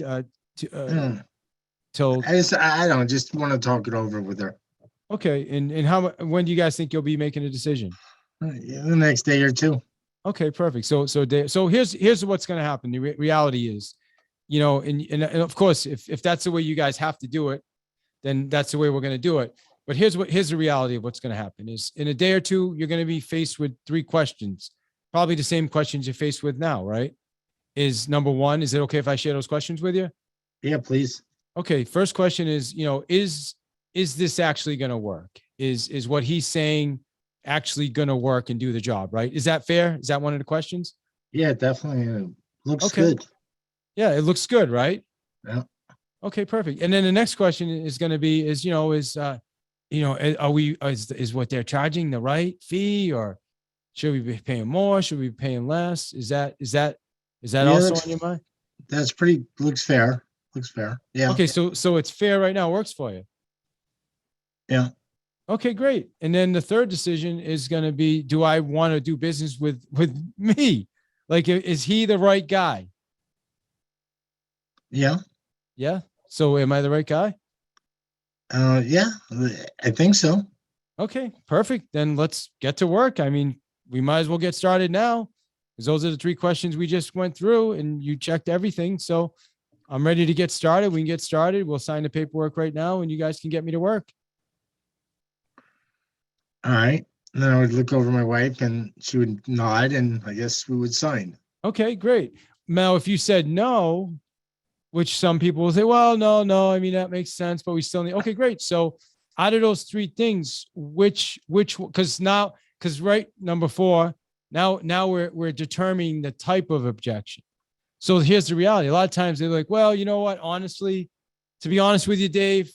Till I don't just want to talk it over with her. Okay, and when do you guys think you'll be making a decision? The next day or 2. Okay, perfect. So here's what's going to happen. The reality is, and of course, if that's the way you guys have to do it, then that's the way we're going to do it. But here's the reality of what's going to happen is, in a day or 2, you're going to be faced with 3 questions, probably the same questions you're faced with now, right? Is number 1, is it okay if I share those questions with you? Yeah, please. Okay. First question is, is this actually going to work? Is what he's saying actually going to work and do the job, right? Is that fair? Is that one of the questions? Yeah, definitely. Looks Okay. good. Yeah, it looks good, right? Yeah. Okay, perfect. And then the next question is going to be, is is what they're charging the right fee, or should we be paying more? Should we be paying less? Is that Yeah, also that's- on your mind? That's looks fair. Looks fair. Yeah. Okay, so it's fair right now, works for you. Yeah. Okay, great. And then the third decision is going to be, do I want to do business with me? Like, is he the right guy? Yeah. Yeah. So am I the right guy? Yeah, I think so. Okay, perfect. Then let's get to work. I mean, we might as well get started now, because those are the 3 questions we just went through and you checked everything. So I'm ready to get started. We can get started. We'll sign the paperwork right now and you guys can get me to work. All right. And then I would look over my wife and she would nod and I guess we would sign. Okay, great. Now, if you said no, which some people will say, well, no, I mean, that makes sense, but we still need, okay, great. So out of those 3 things, because right, number 4, now we're determining the type of objection. So here's the reality. A lot of times they're like, well, you know what? Honestly, to be honest with you, Dave,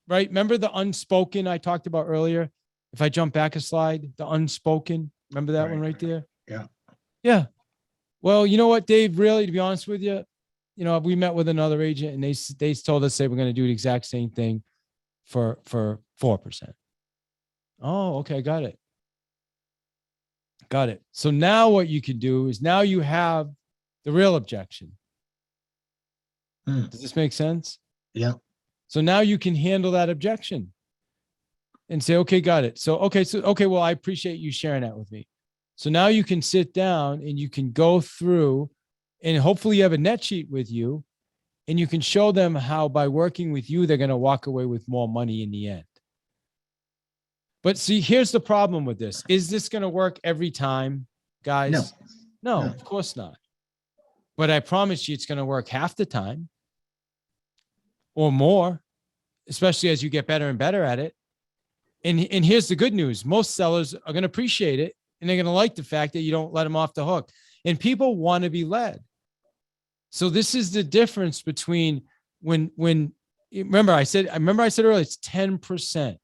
right? Remember the unspoken I talked about earlier? If I jump back a slide, the unspoken, remember that one right there? Yeah. Yeah. Well, you know what, Dave, really, to be honest with you, we met with another agent and they told us they were going to do the exact same thing for 4%. Oh, okay. Got it. So now what you can do is now you have the real objection. Does this make sense? Yeah. So now you can handle that objection and say, okay, got it. Okay. Well, I appreciate you sharing that with me. So now you can sit down and you can go through and hopefully you have a net sheet with you and you can show them how by working with you, they're going to walk away with more money in the end. But see, here's the problem with this. Is this going to work every time, guys? No, of course not. But I promise you it's going to work half the time or more, especially as you get better and better at it. And here's the good news. Most sellers are going to appreciate it and they're going to like the fact that you don't let them off the hook. And people want to be led. So this is the difference between when remember I said earlier, it's 10%.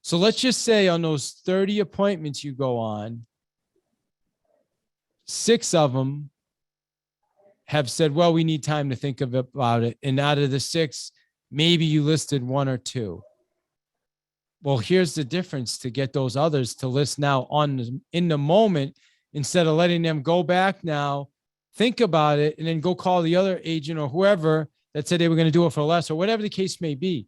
So let's just say on those 30 appointments you go on, 6 of them have said, well, we need time to think about it. And out of the 6, maybe you listed 1 or 2. Well, here's the difference to get those others to list now in the moment, instead of letting them go back now, think about it, and then go call the other agent or whoever that said they were going to do it for less or whatever the case may be.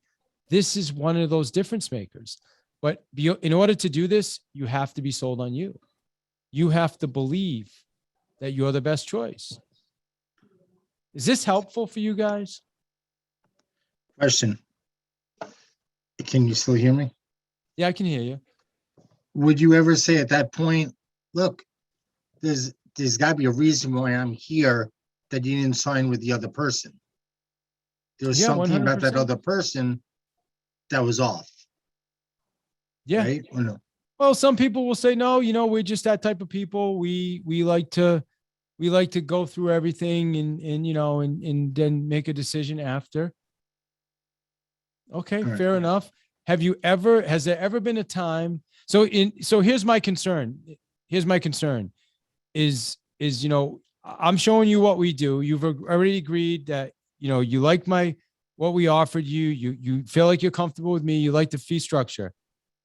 This is one of those difference makers. But in order to do this, you have to be sold on you. You have to believe that you're the best choice. Is this helpful for you guys? Question. Can you still hear me? Yeah, I can hear you. Would you ever say at that point, look, there's got to be a reason why I'm here that you didn't sign with the other person. There was something about that 100%. other person that was off. Yeah. Right? Or no? Well, some people will say, no, we're just that type of people. We like to go through everything and then make a decision after. Okay, All right. fair enough. Has there ever been a time? So here's my concern. Is I'm showing you what we do. You've already agreed that, you like what we offered you. You feel like you're comfortable with me. You like the fee structure.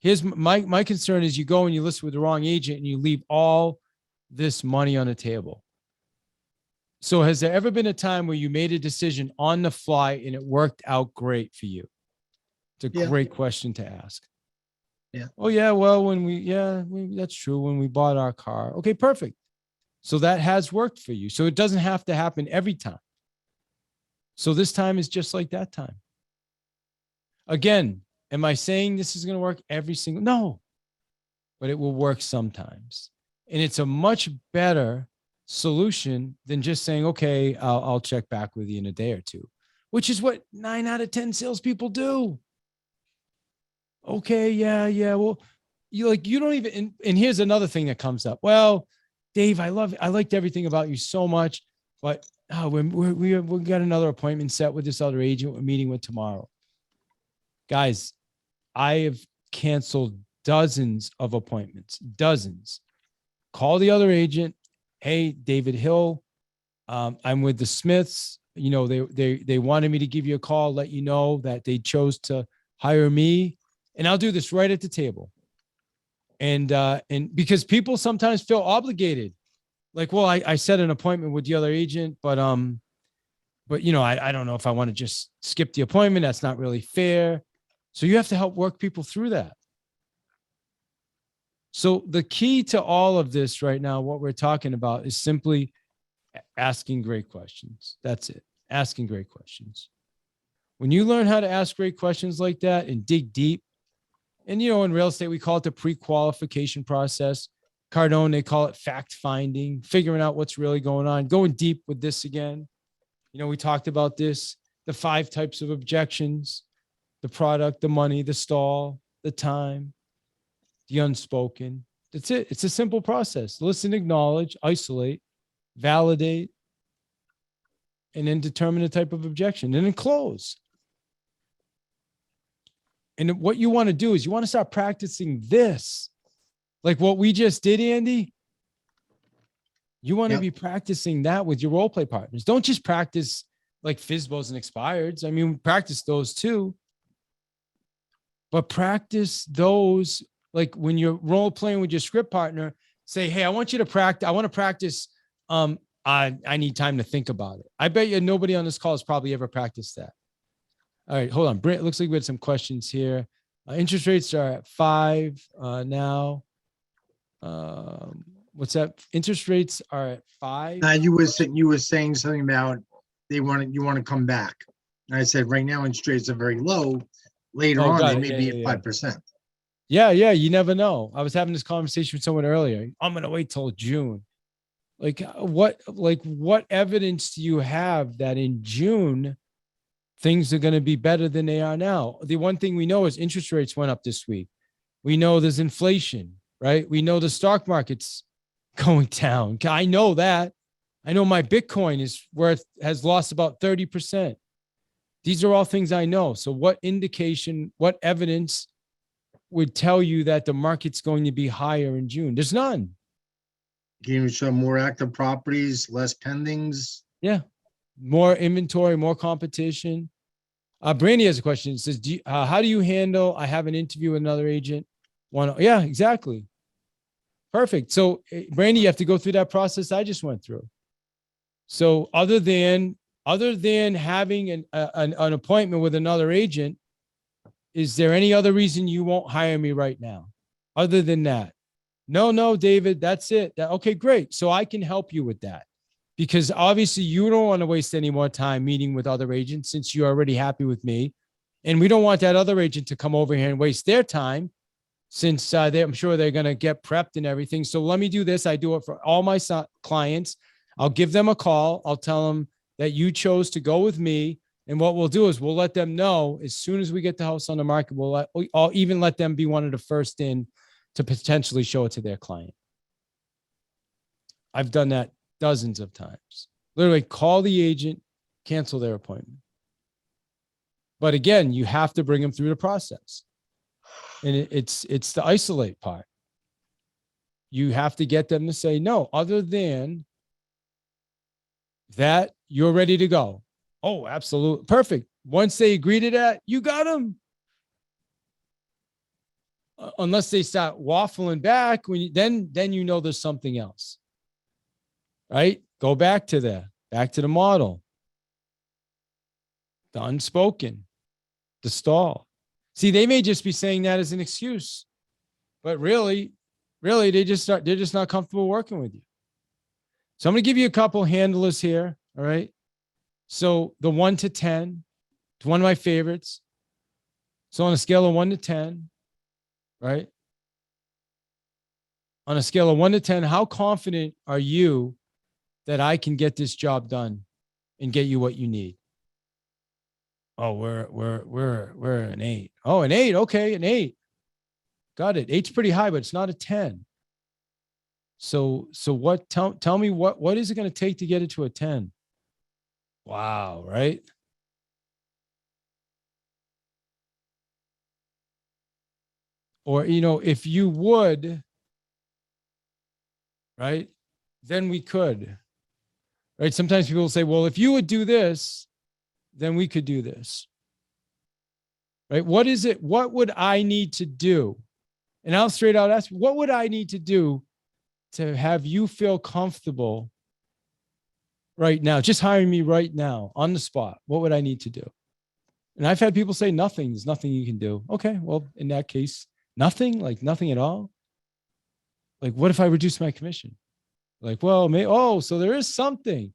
Here's my concern is you go and you list with the wrong agent and you leave all this money on the table. So has there ever been a time where you made a decision on the fly and it worked out great for you? It's a great question to ask. Yeah. Oh yeah. Well, that's true. When we bought our car. Okay, perfect. So that has worked for you. So it doesn't have to happen every time. So this time is just like that time. Again, am I saying this is going to work every single? No, but it will work sometimes. And it's a much better solution than just saying, okay, I'll check back with you in a day or two, which is what 9 out of 10 salespeople do. Okay. Yeah. Well, you don't even, and here's another thing that comes up. Well, Dave, I liked everything about you so much, but we got another appointment set with this other agent we're meeting with tomorrow. Guys, I have canceled dozens of appointments, dozens. Call the other agent. Hey, David Hill, I'm with the Smiths. You know, they wanted me to give you a call, let you know that they chose to hire me, and I'll do this right at the table. And because people sometimes feel obligated, like, well, I set an appointment with the other agent, but you know, I don't know if I want to just skip the appointment. That's not really fair. So you have to help work people through that. So the key to all of this right now, what we're talking about, is simply asking great questions. That's it. Asking great questions. When you learn how to ask great questions like that and dig deep, and, you know, in real estate, we call it the pre-qualification process. Cardone, they call it fact finding, figuring out what's really going on, going deep with this again. You know, we talked about this, the 5 types of objections: the product, the money, the stall, the time, the unspoken. That's it. It's a simple process. Listen, acknowledge, isolate, validate, and then determine the type of objection, and then close. And what you want to do is you want to start practicing this. Like what we just did, Andy. You want to be practicing that with your role play partners. Don't just practice like FSBOs and expireds. I mean, practice those too. But practice those, like when you're role playing with your script partner, say, hey, I want you to practice. I want to practice. I need time to think about it. I bet you nobody on this call has probably ever practiced that. All right, hold on. Brent, looks like we had some questions here. Interest rates are at 5 now. What's that? Interest rates are at 5. You were saying something about you want to come back. And I said right now interest rates are very low. Later on, they may be at 5%. Yeah, you never know. I was having this conversation with someone earlier. I'm gonna wait till June. Like what evidence do you have that in June things are going to be better than they are now? The one thing we know is interest rates went up this week. We know there's inflation, right? We know the stock market's going down. I know that. I know my Bitcoin has lost about 30%. These are all things I know. So what indication, what evidence would tell you that the market's going to be higher in June? There's none. Can you show more active properties, less pendings? Yeah. More inventory, more competition. Brandy has a question. It says, how do you handle, I have an interview with another agent. Yeah, exactly. Perfect. So Brandy, you have to go through that process I just went through. So other than having an appointment with another agent, is there any other reason you won't hire me right now? Other than that? No, David, that's it. Okay, great. So I can help you with that. Because obviously you don't want to waste any more time meeting with other agents since you're already happy with me. And we don't want that other agent to come over here and waste their time since I'm sure they're going to get prepped and everything. So let me do this. I do it for all my clients. I'll give them a call. I'll tell them that you chose to go with me. And what we'll do is we'll let them know as soon as we get the house on the market. I'll even let them be one of the first in to potentially show it to their client. I've done that dozens of times. Literally call the agent, cancel their appointment. But again, you have to bring them through the process. And it's the isolate part. You have to get them to say, no, other than that, you're ready to go. Oh, absolutely. Perfect. Once they agree to that, you got them. Unless they start waffling back, then you know there's something else. Right? Go back to the model. The unspoken, the stall. See, they may just be saying that as an excuse, but really, they're just not comfortable working with you. So I'm going to give you a couple handlers here. All right. So the 1 to 10, it's one of my favorites. So on a scale of 1 to 10, right? On a scale of 1 to 10, how confident are you that I can get this job done and get you what you need? Oh, we're an 8. Oh, an 8. Okay, an 8. Got it. 8's pretty high, but it's not a 10. So what? Tell me what is it going to take to get it to a 10? Wow, right? Or, if you would, right, then we could, right? Sometimes people will say, well, if you would do this, then we could do this, right? What is it? What would I need to do? And I'll straight out ask, what would I need to do to have you feel comfortable right now? Just hiring me right now on the spot. What would I need to do? And I've had people say nothing. There's nothing you can do. Okay, well, in that case, nothing, like nothing at all. Like, what if I reduce my commission? Like, well, so there is something.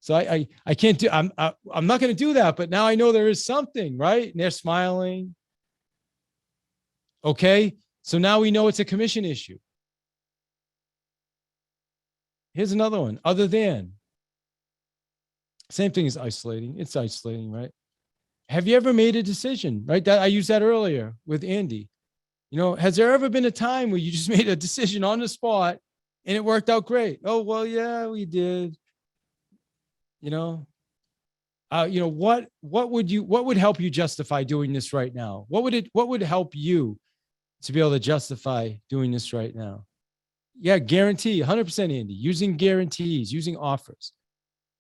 So I can't do, I'm not going to do that, but now I know there is something, right? And they're smiling. Okay. So now we know it's a commission issue. Here's another one. Other than, same thing as isolating. It's isolating, right? Have you ever made a decision, right? That I used that earlier with Andy. Has there ever been a time where you just made a decision on the spot and it worked out great? Oh, well, yeah, we did. What would help you justify doing this right now? What would help you to be able to justify doing this right now? Yeah, guarantee, 100%, Andy, using guarantees, using offers,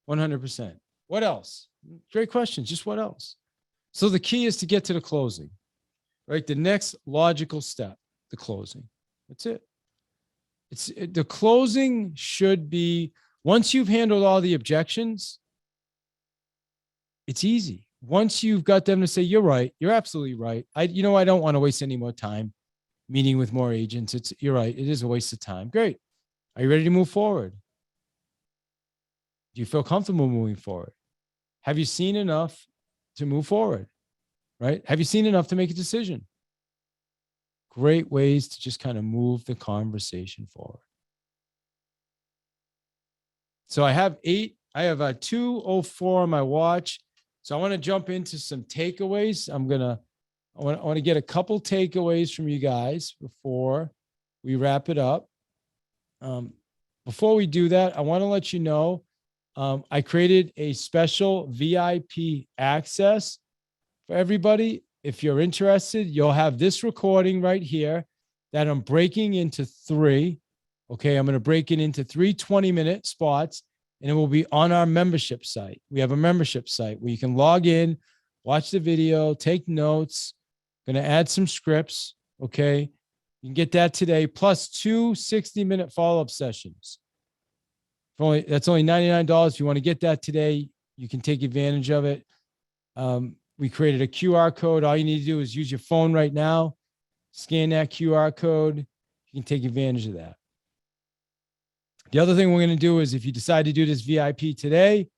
100%. What else? Great question. Just what else? So the key is to get to the closing, right? The next logical step, the closing. That's it. The closing should be, once you've handled all the objections, it's easy. Once you've got them to say, you're right, you're absolutely right. I don't want to waste any more time meeting with more agents. You're right. It is a waste of time. Great. Are you ready to move forward? Do you feel comfortable moving forward? Have you seen enough to move forward? Right? Have you seen enough to make a decision? Great ways to just kind of move the conversation forward. So I have 2:04 on my watch. So I want to jump into some takeaways. I want to get a couple takeaways from you guys before we wrap it up. Before we do that, I want to let you know, I created a special VIP access for everybody. If you're interested, you'll have this recording right here that I'm breaking into 3. Okay, I'm going to break it into 3 20-minute spots, and it will be on our membership site. We have a membership site where you can log in, watch the video, take notes. Going to add some scripts. Okay, you can get that today, plus 2 60-minute follow-up sessions. That's only $99. If you want to get that today, you can take advantage of it. We created a QR code. All you need to do is use your phone right now, scan that QR code. You can take advantage of that. The other thing we're going to do is, if you decide to do this VIP today,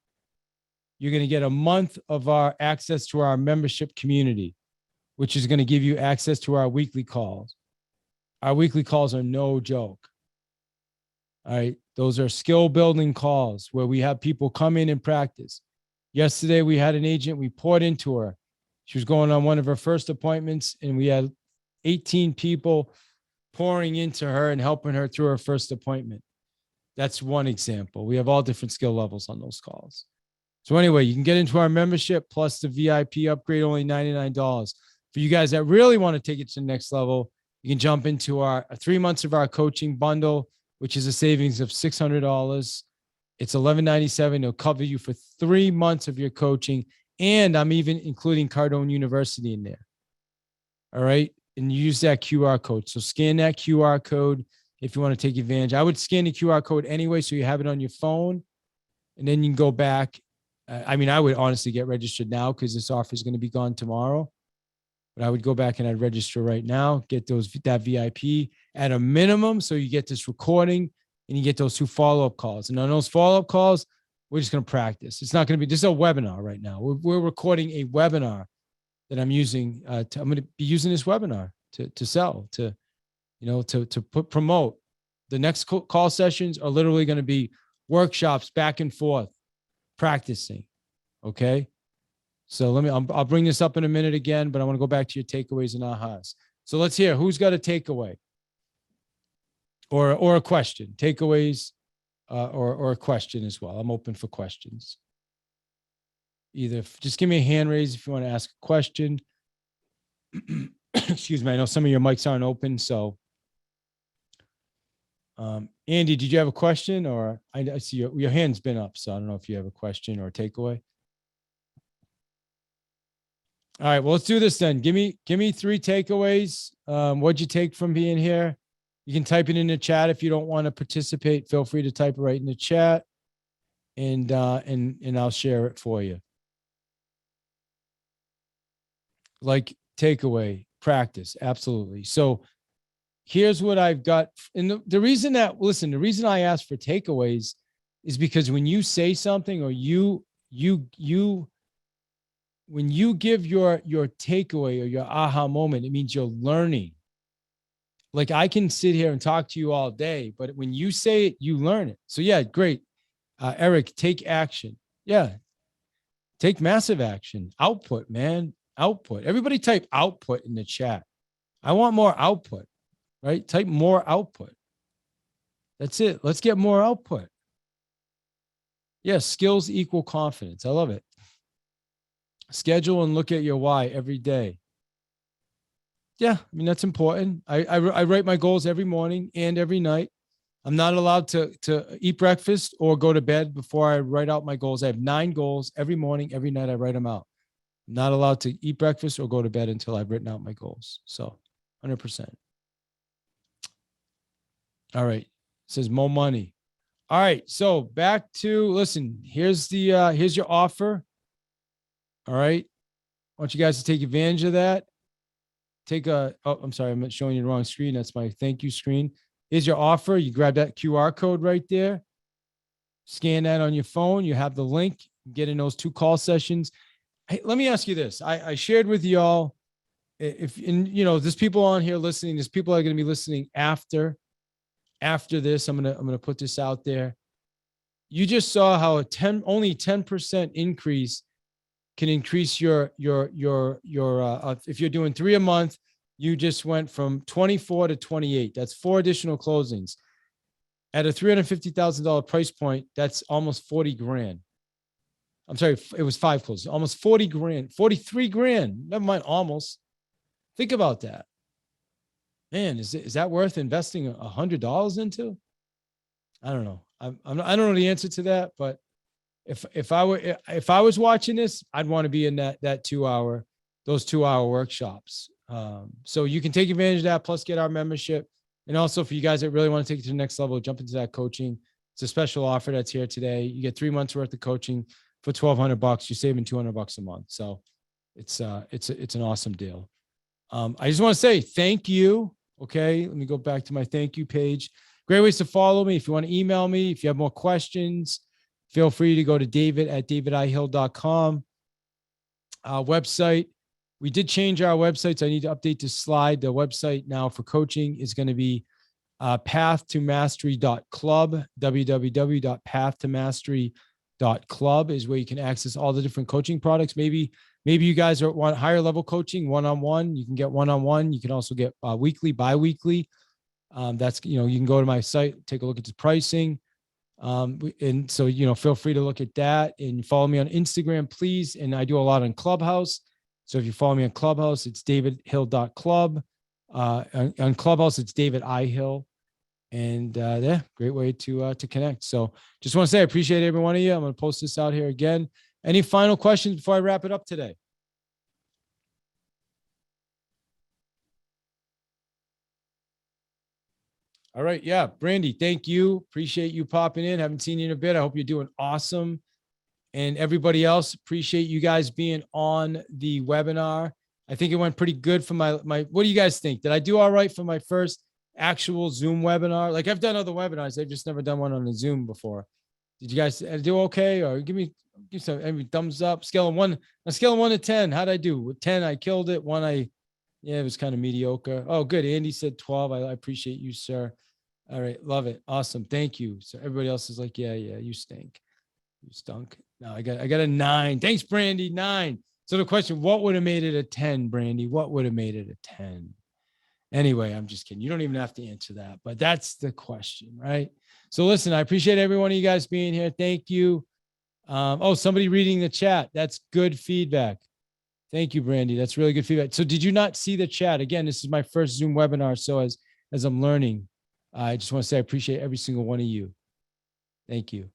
you're going to get a month of our access to our membership community, which is going to give you access to our weekly calls. Our weekly calls are no joke. All right. Those are skill building calls where we have people come in and practice. Yesterday, we had an agent, we poured into her. She was going on one of her first appointments, and we had 18 people pouring into her and helping her through her first appointment. That's one example. We have all different skill levels on those calls. So anyway, you can get into our membership plus the VIP upgrade, only $99. For you guys that really want to take it to the next level, you can jump into our 3 months of our coaching bundle, which is a savings of $600. It's $11.97. It'll cover you for 3 months of your coaching. And I'm even including Cardone University in there. All right. And use that QR code. So scan that QR code if you want to take advantage. I would scan the QR code anyway, so you have it on your phone. And then you can go back. I would honestly get registered now because this offer is going to be gone tomorrow. But I would go back and I'd register right now, get that VIP at a minimum. So you get this recording and you get those 2 follow-up calls. And on those follow-up calls, we're just going to practice. It's not going to be, this is a webinar right now. We're recording a webinar that I'm using. I'm going to be using this webinar to sell, to promote. The next call sessions are literally going to be workshops back and forth, practicing. Okay. So I'll bring this up in a minute again, but I want to go back to your takeaways and ahas. So let's hear who's got a takeaway or a question, takeaways, or a question as well. I'm open for questions. Either just give me a hand raise if you want to ask a question. Excuse me. I know some of your mics aren't open. So, Andy, did you have a question, or I see your hand's been up. So I don't know if you have a question or a takeaway. All right, well, let's do this then. Give me 3 takeaways. What'd you take from being here? You can type it in the chat. If you don't want to participate, feel free to type it right in the chat, and I'll share it for you. Like, takeaway, practice, absolutely. So here's what I've got. And the reason I ask for takeaways is because when you say something, or when you give your takeaway or your aha moment, it means you're learning. Like, I can sit here and talk to you all day, but when you say it, you learn it. So yeah, great. Eric, take action. Yeah. Take massive action. Output, man. Output. Everybody type output in the chat. I want more output, right? Type more output. That's it. Let's get more output. Yeah. Skills equal confidence. I love it. Schedule and look at your why every day. Yeah, I mean, that's important. I write my goals every morning and every night. I'm not allowed to eat breakfast or go to bed before I write out my goals. I have 9 goals every morning, every night. I write them out. I'm not allowed to eat breakfast or go to bed until I've written out my goals. So 100%. All right. It says more money. All right. So back to, listen, here's your offer. All right. I want you guys to take advantage of that. I'm sorry, I'm showing you the wrong screen. That's my thank you screen. Here's your offer. You grab that QR code right there. Scan that on your phone. You have the link. Get in those 2 call sessions. Hey, let me ask you this. I shared with y'all, there's people on here listening. There's people that are going to be listening after this. I'm gonna put this out there. You just saw how only 10% increase can increase your if you're doing 3 a month, you just went from 24 to 28. That's 4 additional closings. At a $350,000 price point, that's almost 40 grand. I'm sorry, it was 5 closings, almost 40 grand, 43 grand. Never mind, almost. Think about that. Man, is that worth investing $100 into? I don't know. I don't know the answer to that, but if I was watching this, I'd want to be in those 2-hour workshops. So you can take advantage of that, plus get our membership. And also, for you guys that really want to take it to the next level, jump into that coaching. It's a special offer that's here today. You get 3 months worth of coaching for $1,200. You're saving $200 a month. So it's an awesome deal. I just want to say thank you. Okay, let me go back to my thank you page. Great ways to follow me. If you want to email me, if you have more questions, feel free to go to david@davidihill.com. Website. We did change our websites. I need to update this slide. The website now for coaching is going to be pathtomastery.club. www.pathtomastery.club is where you can access all the different coaching products. Maybe you guys want higher level coaching, one-on-one. You can get one-on-one. You can also get weekly, bi-weekly. You can go to my site, take a look at the pricing. And so, feel free to look at that and follow me on Instagram, please. And I do a lot on Clubhouse. So if you follow me on Clubhouse, it's davidhill.club. On Clubhouse, it's David I. Hill. And great way to connect. So just want to say I appreciate every one of you. I'm going to post this out here again. Any final questions before I wrap it up today? All right. Yeah. Brandy, thank you. Appreciate you popping in. Haven't seen you in a bit. I hope you're doing awesome. And everybody else, appreciate you guys being on the webinar. I think it went pretty good for my, what do you guys think? Did I do all right for my first actual Zoom webinar? Like, I've done other webinars. I've just never done one on a Zoom before. Did you guys do okay? Or give some thumbs up, scale of 1 to 10. How'd I do? With 10, I killed it. 1, it was kind of mediocre. Oh, good. Andy said 12. I appreciate you, sir. All right. Love it. Awesome. Thank you. So everybody else is like, yeah, you stink. You stunk. No, I got a 9. Thanks, Brandy. 9. So the question, what would have made it a 10, Brandy? What would have made it a 10? Anyway, I'm just kidding. You don't even have to answer that, but that's the question, right? So listen, I appreciate every one of you guys being here. Thank you. Somebody reading the chat. That's good feedback. Thank you, Brandy. That's really good feedback. So did you not see the chat? Again, this is my first Zoom webinar. So as I'm learning, I just want to say I appreciate every single one of you. Thank you.